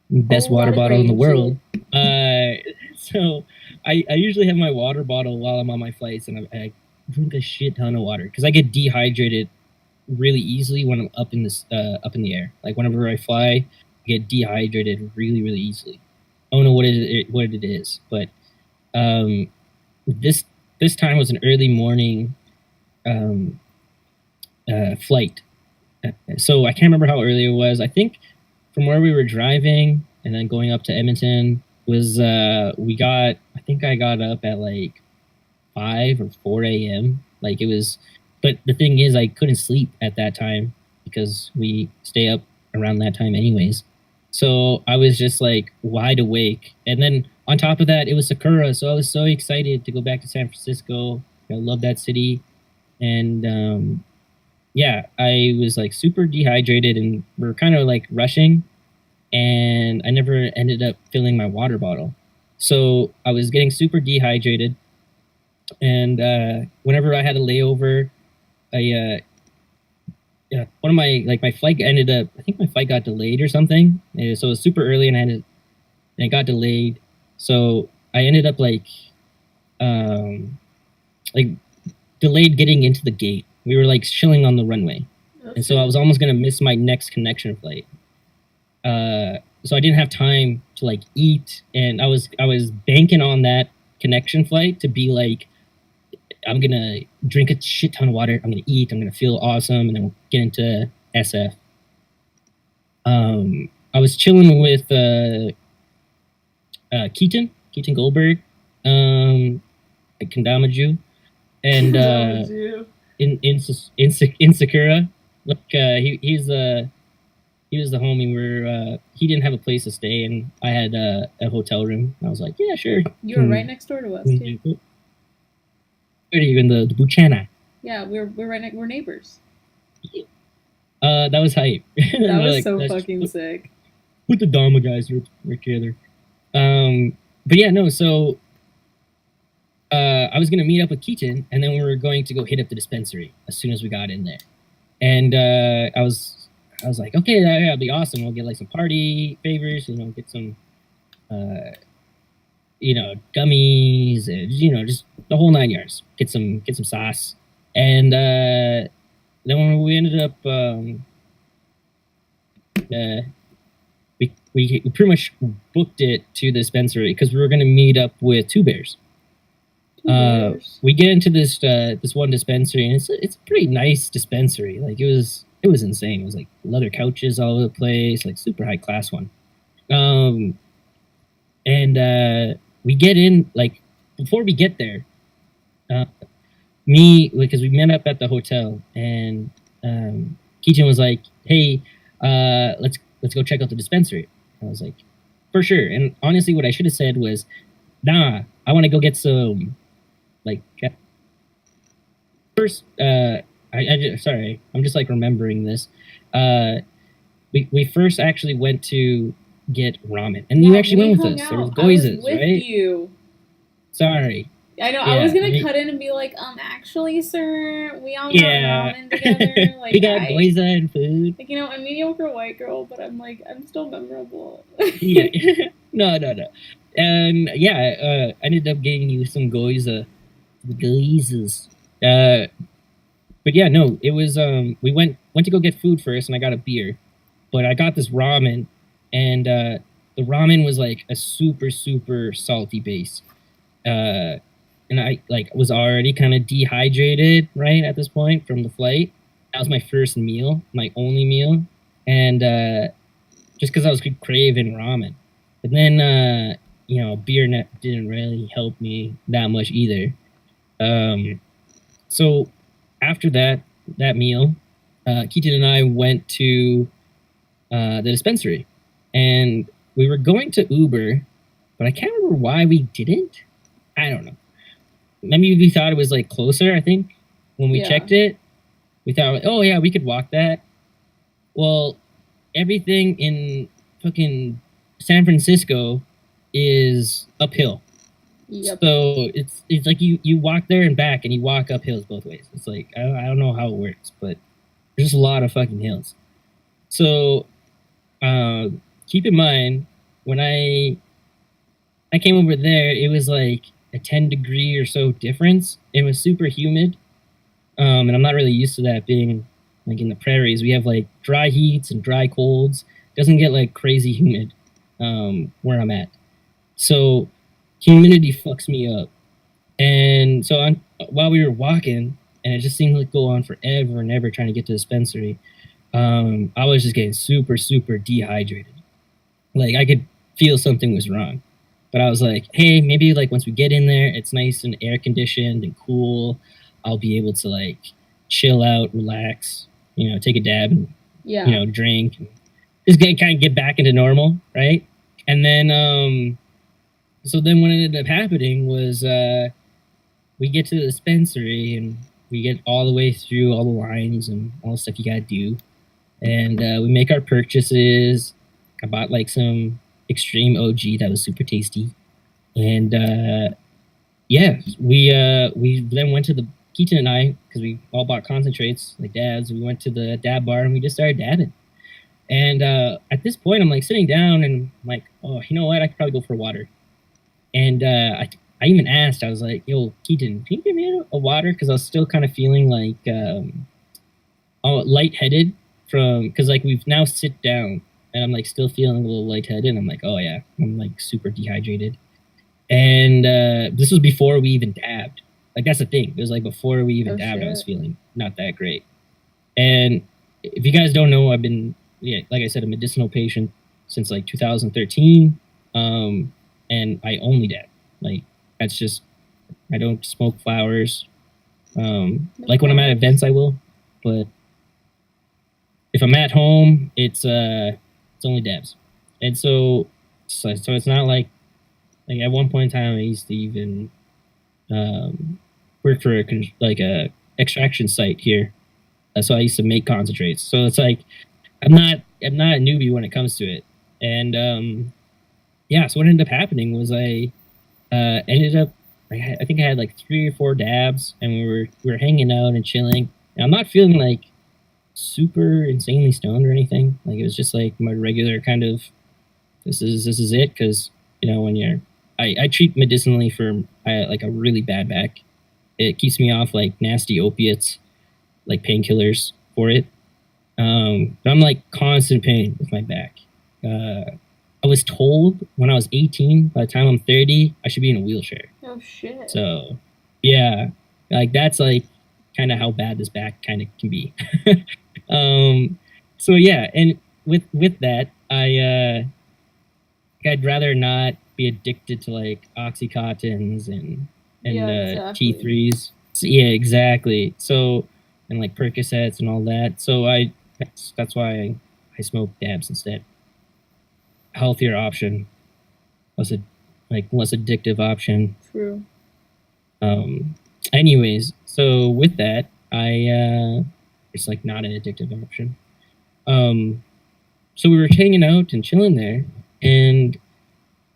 best Whole water lot of bottle in the green world. shit. Uh, so I usually have my water bottle while I'm on my flights, and I drink a shit ton of water because I get dehydrated really easily when I'm up in the air. Like whenever I fly, I get dehydrated really easily. I don't know what it is, but um, this this time was an early morning um, flight, so I can't remember how early it was. I think from where we were driving and then going up to Edmonton was we got. I think I got up at like 5 or 4 a.m. Like it was, but the thing is, I couldn't sleep at that time because we stay up around that time anyways. So I was just like wide awake, and then on top of that, it was Sakura, so I was so excited to go back to San Francisco. I love that city, and yeah, I was like super dehydrated, and we're kind of like rushing, and I never ended up filling my water bottle. So I was getting super dehydrated, and whenever I had a layover, I yeah, one of my like my flight ended up. I think my flight got delayed or something. And so it was super early, and it got delayed. So I ended up um like delayed getting into the gate. We were like chilling on the runway, and so I Okay. was almost gonna miss my next connection flight. So I didn't have time to like eat, and I was banking on that connection flight to be like I'm gonna drink a shit ton of water. I'm gonna eat. I'm gonna feel awesome, and then we'll get into SF. I was chilling with Keaton Goldberg, at Kendamaju, and That was you. in Sakura. Like he was the homie where he didn't have a place to stay, and I had a hotel room. And I was like, yeah, sure. You were right next door to us too. Where are you in the Buchana? Yeah, we're we're neighbors. That was hype. That We're was like, so let's just fucking sick. put the Dama guys work together. But yeah, no. So I was gonna meet up with Keaton, and then we were going to go hit up the dispensary as soon as we got in there. And I was like, okay, that'll be awesome. We'll get like some party favors, get some uh, gummies, and just the whole 9 yards. Get some sauce, and then when we ended up, uh, we pretty much booked it to the dispensary because we were going to meet up with Two Bears. Two bears. We get into this one dispensary, and it's a pretty nice dispensary. Like it was insane. It was like leather couches all over the place, like super high class one. Um, and we get in like before we get there. Uh, Me because we met up at the hotel, and Keaton was like, "Hey, let's go check out the dispensary." I was like, "For sure." And honestly, what I should have said was, "Nah, I want to go get some like first." Sorry, I'm just like remembering this. Uh, we first actually went to get ramen, and you Yeah, actually we went with hung us. There was out. I was Goises, with right? you. Sorry. I know. I was Yeah, gonna cut in and be like, actually, sir, we all got yeah. ramen together. We Like, got boys and food. like, I'm mediocre white girl, but I'm like, I'm still memorable. Yeah, no, no, no. And yeah, I ended up getting you some goiza, the glazes. Uh, but yeah, no, it was we went to go get food first, and I got a beer, but I got this ramen, and the ramen was like a super salty base. Uh, and I like was already kind of dehydrated right at this point from the flight. That was my first meal, my only meal, and just because I was craving ramen. But then beer net didn't really help me that much either. So after that meal, Keaton and I went to the dispensary, and we were going to Uber, but I can't remember why we didn't. I don't know. Maybe we thought it was like closer. I think when we checked it, we thought, oh yeah, we could walk that. Well, everything in fucking San Francisco is uphill. Yep. So it's like you walk there and back, and you walk up hills both ways. It's like I don't know how it works, but there's just a lot of fucking hills. So keep in mind when I came over there, it was like a 10-degree or so difference. It was super humid, and I'm not really used to that being like in the prairies. We have like dry heats and dry colds. It doesn't get like crazy humid where I'm at. So humidity fucks me up. And so while we were walking, and it just seemed like go on forever and ever trying to get to the dispensary, I was just getting super dehydrated. Like I could feel something was wrong. But I was like, hey, maybe like once we get in there, it's nice and air conditioned and cool. I'll be able to like chill out, relax, take a dab and drink, and just get back into normal, right? And then so then what ended up happening was we get to the dispensary and we get all the way through all the lines and all the stuff you gotta do, and we make our purchases. I bought like some extreme OG that was super tasty, and yeah, we then went to the Keaton and I, because we all bought concentrates like dabs. We went to the dab bar and we just started dabbing. And at this point, I'm like sitting down and I'm like, oh, you know what? I could probably go for water. And I even asked, I was like, yo, Keaton, can you give me a water? Because I was still kind of feeling like lightheaded because like we've now sit down and I'm like still feeling a little lightheaded. And I'm like, oh yeah, I'm like super dehydrated. And this was before we even dabbed. Like that's the thing. It was like before we even dabbed, shit. I was feeling not that great. And if you guys don't know, I've been like I said, a medicinal patient since like 2013. And I only dab. Like that's just I don't smoke flowers. Like when I'm at events, I will, but if I'm at home, it's only dabs. And so it's not like at one point in time I used to even work for a extraction site here. So I used to make concentrates. So it's like I'm not a newbie when it comes to it. And yeah, so what ended up happening was I ended up I think I had like 3 or 4 dabs, and we were hanging out and chilling. And I'm not feeling like super insanely stoned or anything. Like it was just like my regular kind of this is it, because when I treat medicinally for like a really bad back. It keeps me off like nasty opiates, like painkillers for it. But I'm like constant pain with my back. I was told when I was 18, by the time I'm 30, I should be in a wheelchair. Oh shit. So yeah, like that's like kind of how bad this back kind of can be. So yeah, and with that, I'd rather not be addicted to like Oxycontins and exactly. T3s. So, yeah, exactly. So and like Percocets and all that. So that's why I smoke dabs instead. Healthier option, less addictive option. True. Anyways, so with that, it's like not an addictive option. So we were hanging out and chilling there, and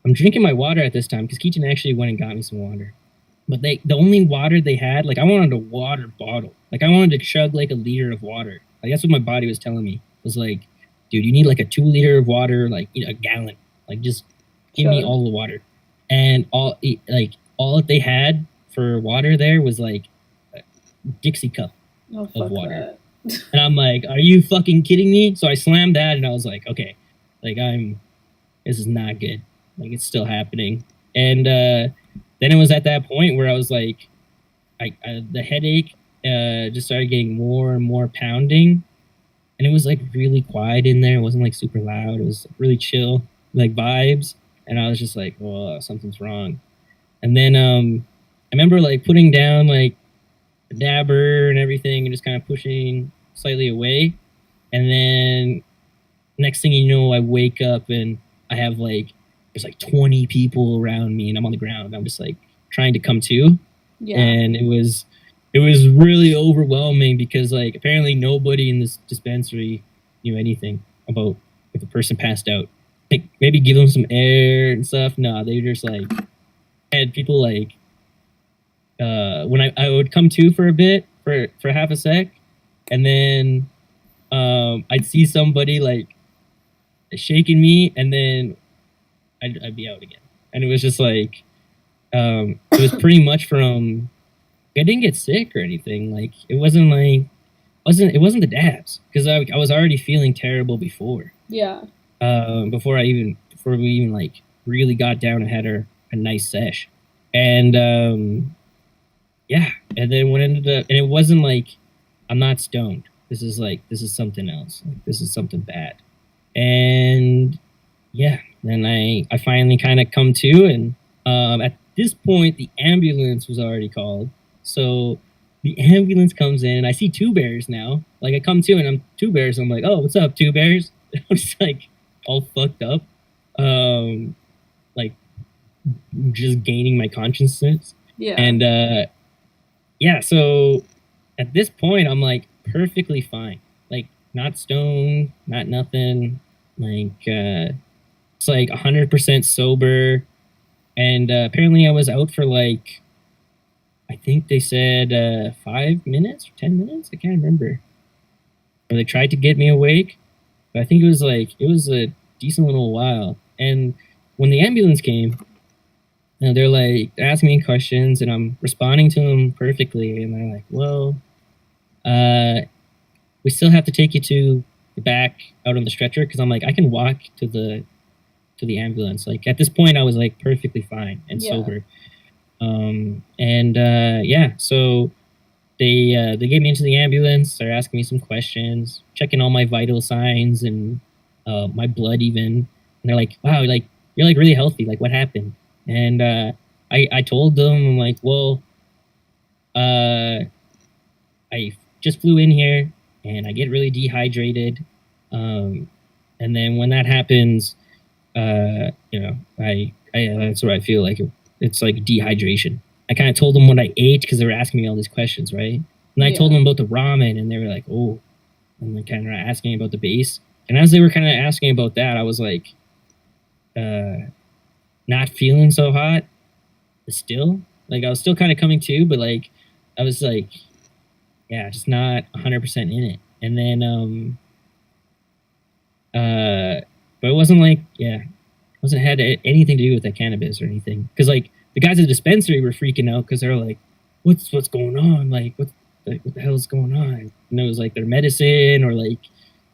I'm drinking my water at this time because Keaton actually went and got me some water. But the only water they had, like I wanted a water bottle. Like I wanted to chug like a liter of water. Like that's what my body was telling me. It was like, dude, you need like a 2 liter of water, like a gallon. Like just give me Chug. all the water. And all that they had for water there was like a Dixie cup Oh of fuck water. that. And I'm like, are you fucking kidding me? So I slammed that and I was like, okay, like this is not good. Like it's still happening. And then it was at that point where I was like, the headache just started getting more and more pounding, and it was like really quiet in there. It wasn't like super loud. It was really chill, like vibes. And I was just like, oh, something's wrong. And then I remember like putting down like the dabber and everything, and just kind of pushing slightly away. And then next thing you know, I wake up and I have like there's like 20 people around me, and I'm on the ground. I'm just like trying to come to, Yeah. and it was really overwhelming because like apparently nobody in this dispensary knew anything about if a person passed out. Like maybe give them some air and stuff. No, they were just like had people like when I would come to for a bit for half a sec, and then I'd see somebody like shaking me, and then I'd be out again. And it was just like it was pretty much from I didn't get sick or anything. Like it wasn't the dabs because I was already feeling terrible before. Yeah. Before we even like really got down and had a nice sesh, and yeah, and then what ended up, and it wasn't like I'm not stoned. This is something else. Like, this is something bad, and yeah, then I finally kind of come to, and at this point the ambulance was already called. So the ambulance comes in, and I see two bears now. Like I come to, and I'm two bears. I'm like, oh, what's up, two bears? I'm just like all fucked up, like just gaining my consciousness. Yeah. And yeah, so at this point, I'm like perfectly fine. Like not stoned, not nothing. Like it's like 100% sober. And apparently, I was out for like I think they said 5 minutes or 10 minutes. I can't remember. Or they tried to get me awake, but I think it was a decent little while. And when the ambulance came, they're like they're asking me questions, and I'm responding to them perfectly. And they're like, "Well, we still have to take you to the back out on the stretcher," because I'm like, I can walk to the ambulance. Like at this point, I was like perfectly fine and sober. And yeah, so they get me into the ambulance. They're asking me some questions, checking all my vital signs and my blood even. And they're like, "Wow, like you're like really healthy. Like what happened?" And I told them, I'm like, "Well, I just flew in here and I get really dehydrated, and then when that happens, I that's what I feel like. It's like dehydration." I kind of told them what I ate because they were asking me all these questions, right? And I told them about the ramen, and they were like, "Oh," and they're kind of asking about the base. And as they were kind of asking about that, I was like, not feeling so hot, but still, like I was still kind of coming to, but like I was like, yeah, just not 100% in it. And then, but it wasn't like, yeah, it wasn't had anything to do with that cannabis or anything. Because like the guys at the dispensary were freaking out because they were like, what's going on? Like, what the hell is going on? And it was like their medicine or like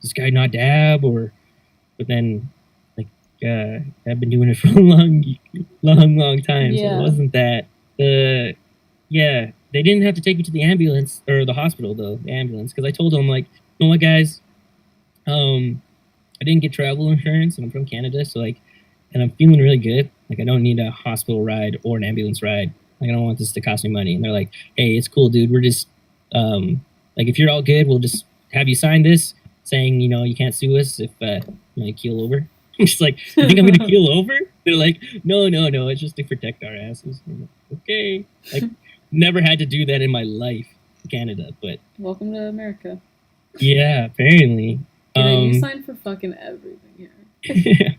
this guy not dab or, but then like I've been doing it for a long time. So it wasn't that. Yeah, they didn't have to take me to the ambulance or the hospital though, the ambulance, because I told them like, you know what, guys, I didn't get travel insurance and I'm from Canada, so like, and I'm feeling really good. Like I don't need a hospital ride or an ambulance ride. Like I don't want this to cost me money. And they're like, hey, it's cool, dude. We're just like if you're all good, we'll just have you sign this saying, you know, you can't sue us if you keel over. I'm just like, you think I'm gonna keel over? They're like, no, it's just to protect our asses. I'm like, okay. Like never had to do that in my life in Canada, but welcome to America. Yeah, apparently. You sign for fucking everything here. Yeah.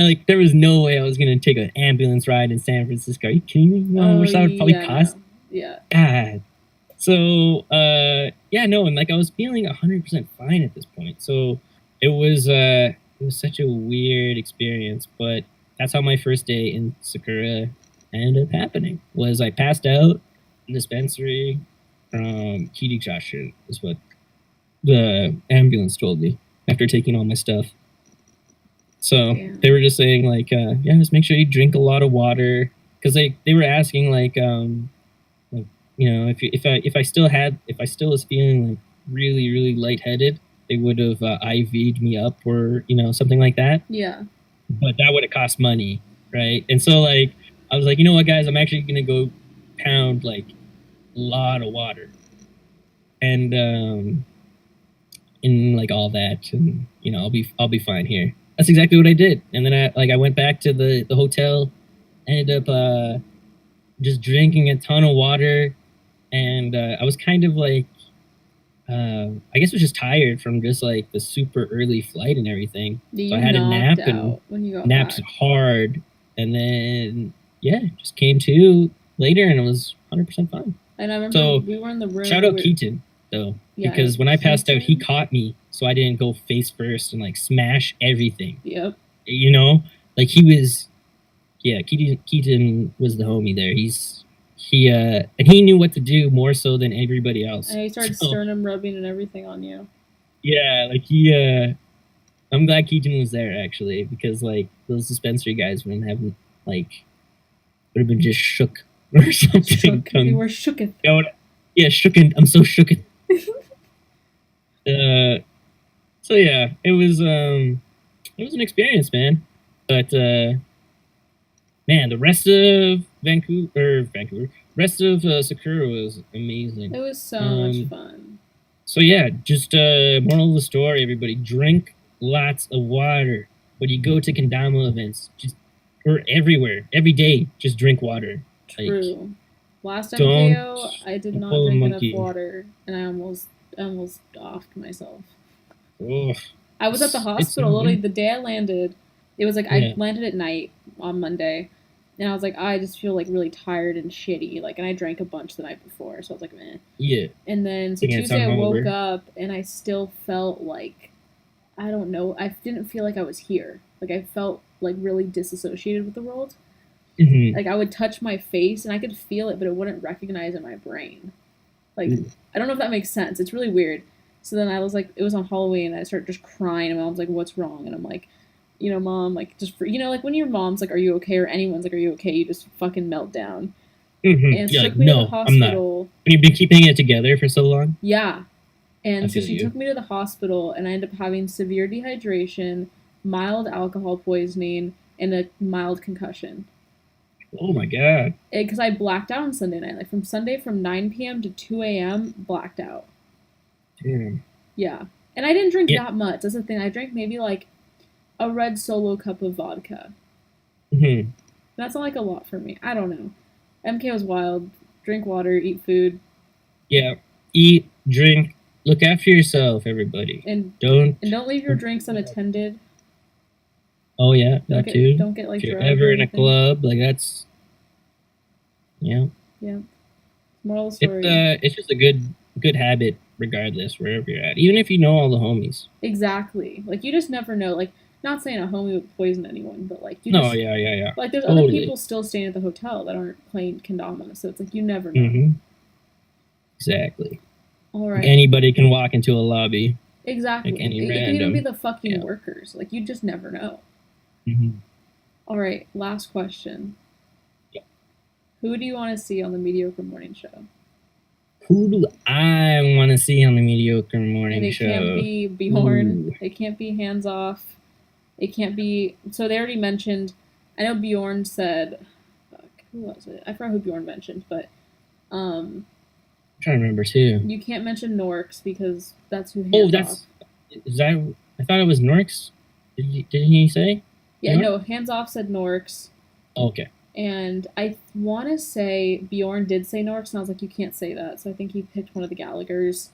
Like, there was no way I was gonna take an ambulance ride in San Francisco. Are you kidding me? No, how much that would probably cost? No. Yeah. God. So, yeah, no, and like I was feeling 100% fine at this point. So it was such a weird experience, but that's how my first day in Sakura ended up happening. Was I passed out in the dispensary from heat exhaustion, is what the ambulance told me after taking all my stuff. So they were just saying like, yeah, just make sure you drink a lot of water, because they were asking like, you know, if I still was feeling like really lightheaded, they would have IV'd me up or, you know, something like that. Yeah. But that would have cost money, right? And so like I was like, you know what, guys, I'm actually gonna go pound like a lot of water, and like all that, and you know, I'll be fine here. That's exactly what I did. And then I went back to the hotel, ended up just drinking a ton of water, and I was kind of like, I guess I was just tired from just like the super early flight and everything. Yeah, so I had a nap and when you got napped back. hard, and then yeah, just came to later and it was 100% fine. And I remember so we were in the room. Shout out Keaton though, because when I passed out, he caught me, so I didn't go face first and like smash everything. Yep. You know, like he was, yeah, Keaton was the homie there. And he knew what to do more so than everybody else. And he started sternum rubbing and everything on you. Yeah, like I'm glad Keaton was there actually, because like those dispensary guys would have been just shook or something. They were shooketh. Yeah, shooketh. I'm so shooketh. So yeah, it was an experience, man. But man, the rest of rest of Sakura was amazing. It was so much fun. So yeah, just moral of the story, everybody, drink lots of water. When you go to kendama events, or everywhere, every day, just drink water. True. Like, last MKO, I did not drink enough water, and I almost offed myself. Oh, I was at the hospital literally the day I landed. It was like I landed at night on Monday, and I was like, I just feel like really tired and shitty. Like, and I drank a bunch the night before, so I was like, meh. Yeah. And then so Tuesday I woke up and I still felt like, I don't know, I didn't feel like I was here. Like, I felt like really disassociated with the world. Mm-hmm. Like, I would touch my face and I could feel it, but it wouldn't recognize in my brain. Like, I don't know if that makes sense. It's really weird. So then I was like, it was on Halloween, and I started just crying, and my mom's like, what's wrong? And I'm like, you know, Mom, like, just for, you know, like when your mom's like, are you okay? Or anyone's like, are you okay? You just fucking melt down. Mm-hmm. And she took me to the hospital. I'm not. When you've been keeping it together for so long? Yeah. And so she took me to the hospital, and I ended up having severe dehydration, mild alcohol poisoning, and a mild concussion. Oh my God. Because I blacked out on Sunday night. Like, from Sunday from 9 p.m. to 2 a.m., blacked out. Damn. Yeah. And I didn't drink that much. That's the thing. I drank maybe like a red Solo cup of vodka. Mm-hmm. That's not like a lot for me. I don't know. MK was wild. Drink water, eat food. Yeah. Eat, drink, look after yourself, everybody. And don't leave your drinks unattended. Oh yeah, that too. Don't get like if you're ever in a club, like that's Yeah. Moral story. It's just a good habit regardless, wherever you're at. Even if you know all the homies. Exactly. Like, you just never know. Like, not saying a homie would poison anyone, but like you just, yeah. Like, there's other people still staying at the hotel that aren't playing kendama, so it's like you never know. Mm-hmm. Exactly. All right. Like, anybody can walk into a lobby. Exactly. Like any it random. can even be the fucking workers. Like, you just never know. Mm-hmm. All right, last question. Yeah. Who do you want to see on the Mediocre Morning Show? Who do I want to see on the Mediocre Morning Show? It can't be Bjorn. Ooh. It can't be Hands Off. It can't be... So they already mentioned... I know Bjorn said... Fuck, who was it? I forgot who Bjorn mentioned, but... I'm trying to remember, too. You can't mention Norks, because that's who Hands Off... Is that... I thought it was Norks. Didn't he say? Yeah, no. Hands Off said Norks. Oh, okay. And I want to say Bjorn did say Norks, and I was like, you can't say that. So I think he picked one of the Gallaghers.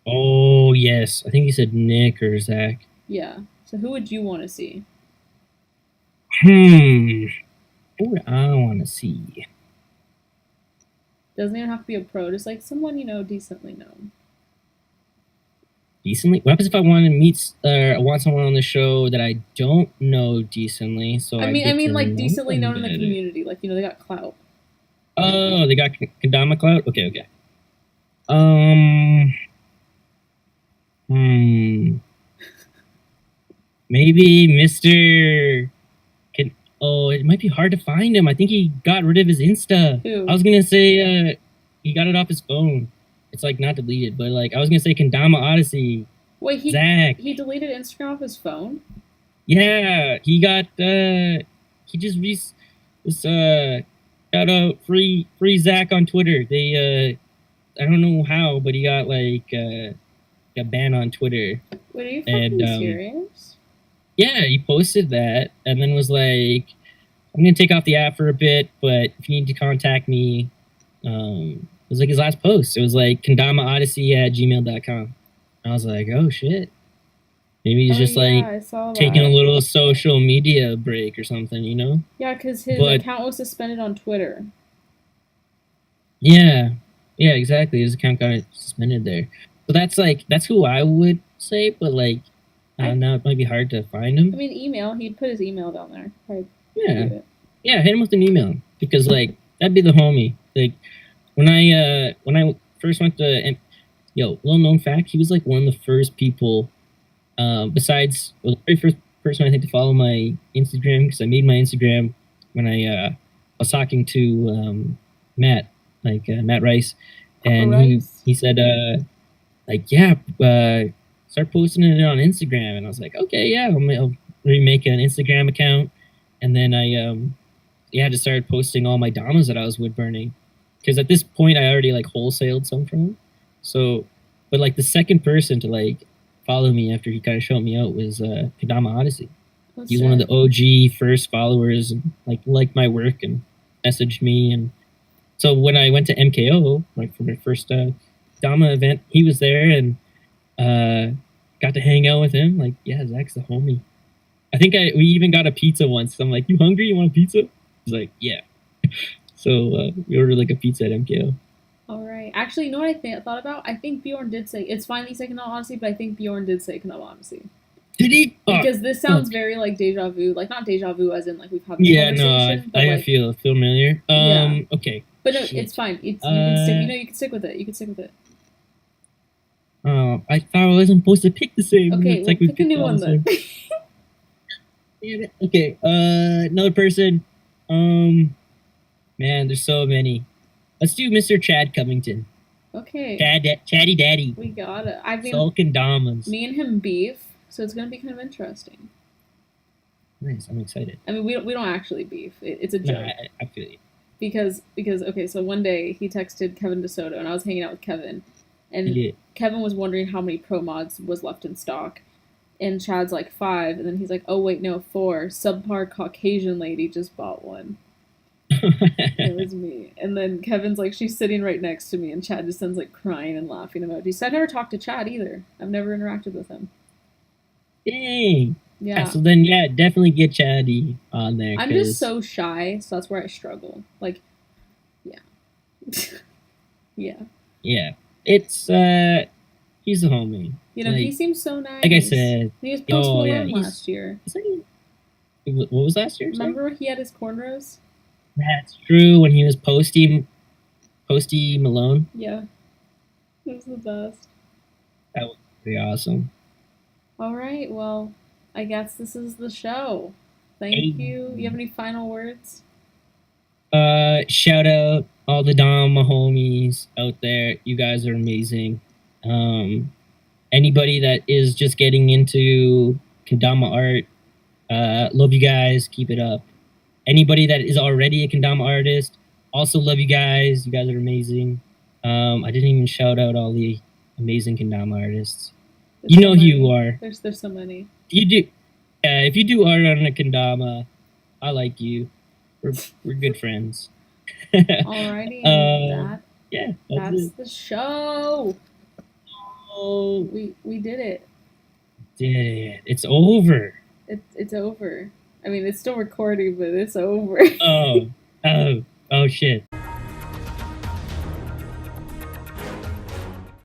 Oh, yes. I think he said Nick or Zach. Yeah. So who would you want to see? Hmm. Who would I want to see? Doesn't even have to be a pro, just like someone you know decently known. Decently. What happens if I want to meet I want someone on the show that I don't know decently, so I I get mean to like know decently them known in the better? community, like you know they got clout. Oh, they got Kendama Cloud? Okay, okay. Um, hmm. Maybe Mr. Can, oh, it might be hard to find him. I think he got rid of his Insta. I Who? was gonna say he got it off his phone. It's like not deleted, but like I was gonna say Kendama Odyssey. Wait, Zach. he deleted Instagram off his phone? Yeah, he got he just this got a free Zach on Twitter. They I don't know how, but he got like got banned on Twitter. Wait, are you And fucking serious? yeah, he posted that and then was like, I'm gonna take off the app for a bit, but if you need to contact me, it was like his last post. It was like kendamaodyssey@gmail.com. I was like, oh shit. Maybe he's Oh just yeah, like I saw taking a that. little social media break or something, you know? Yeah, because his But account was suspended on Twitter. yeah, yeah, exactly. His account got suspended there. So that's like that's who I would say, but like I now it might be hard to find him. mean email. He'd put his email down there. Probably do Yeah, it. yeah, hit him with an email because like that'd be the homie. Like when I first went to yo, little known fact, he was like one of the first people besides well, the very first person I think to follow my Instagram because I made my Instagram when I was talking to Matt, like Matt Rice, Papa and Rice. he said like yeah, start posting it on Instagram, and I was like okay, yeah, I'll remake an Instagram account, and then I yeah, just started posting all my damas that I was wood burning because at this point I already like wholesaled some from him, so but like the second person to like follow me after he kind of showed me out was Kadama Odyssey. That's He's one of sick. the OG first followers and like my work and messaged me. And so when I went to MKO, like for my first Dama event, he was there and got to hang out with him. Like, yeah, Zach's the homie. I think we even got a pizza once. I'm like, you hungry? You want a pizza? He's like, yeah. So we ordered like a pizza at MKO. All right. Actually, you know what I thought about? I think Bjorn did say it's fine. He said Canal Odyssey, but I think Bjorn did say Canal Odyssey Did he? Oh, because this fuck. sounds very like deja vu. Like not deja vu as in like we've had this Yeah, no, conversation, but I like feel familiar. yeah. Okay. But no, it's Shit. fine. It's you can stick. You know, you can stick with it. You can stick with it. I thought I wasn't supposed to pick the same. Okay, It's well, like we pick a picked new all one the then. same. Damn it. Okay. Another person. Man, there's so many. Let's do Mr. Chad Covington. Okay, Chatty Daddy. we got it. I mean, Sulkin Damas. me and him beef, so it's gonna be kind of interesting. Nice. I'm excited. I mean, we don't actually beef. It's a No, joke I feel you. because okay. So one day he texted Kevin DeSoto, and I was hanging out with Kevin, and Yeah. Kevin was wondering how many pro mods was left in stock, and Chad's like 5, and then he's like, oh wait, no, 4. Subpar Caucasian lady just bought one. It was me. And then Kevin's like, she's sitting right next to me, and Chad just sends like crying and laughing emojis. So I've never talked to Chad either. I've never interacted with him. Dang. Yeah, Yeah. so then, yeah, definitely get Chatty on there. I'm just so shy, so that's where I struggle. Like, yeah. Yeah. Yeah. It's, he's a homie. You know, Like, he seems so nice. like I said, He was Post oh, yeah, Malone last year. What was last year? Remember when he had his cornrows? That's true. When he was Posty Malone, Yeah. It was the best. that was pretty awesome. All right, well, I guess this is the show. Thank Hey. you. You have any final words? Shout out all the Dama homies out there. You guys are amazing. Anybody that is just getting into Kendama art, love you guys. Keep it up. Anybody that is already a Kendama artist, also love you guys. You guys are amazing. I didn't even shout out all the amazing Kendama artists. There's You so know who many. you are. There's so many. You do. If you do art on a kendama, I like you. We're good friends. Alrighty, that Yeah, that's it. the show. Oh, We did it. did it. It's over. It's over. I mean, it's still recording, but it's over. Oh, oh, oh shit.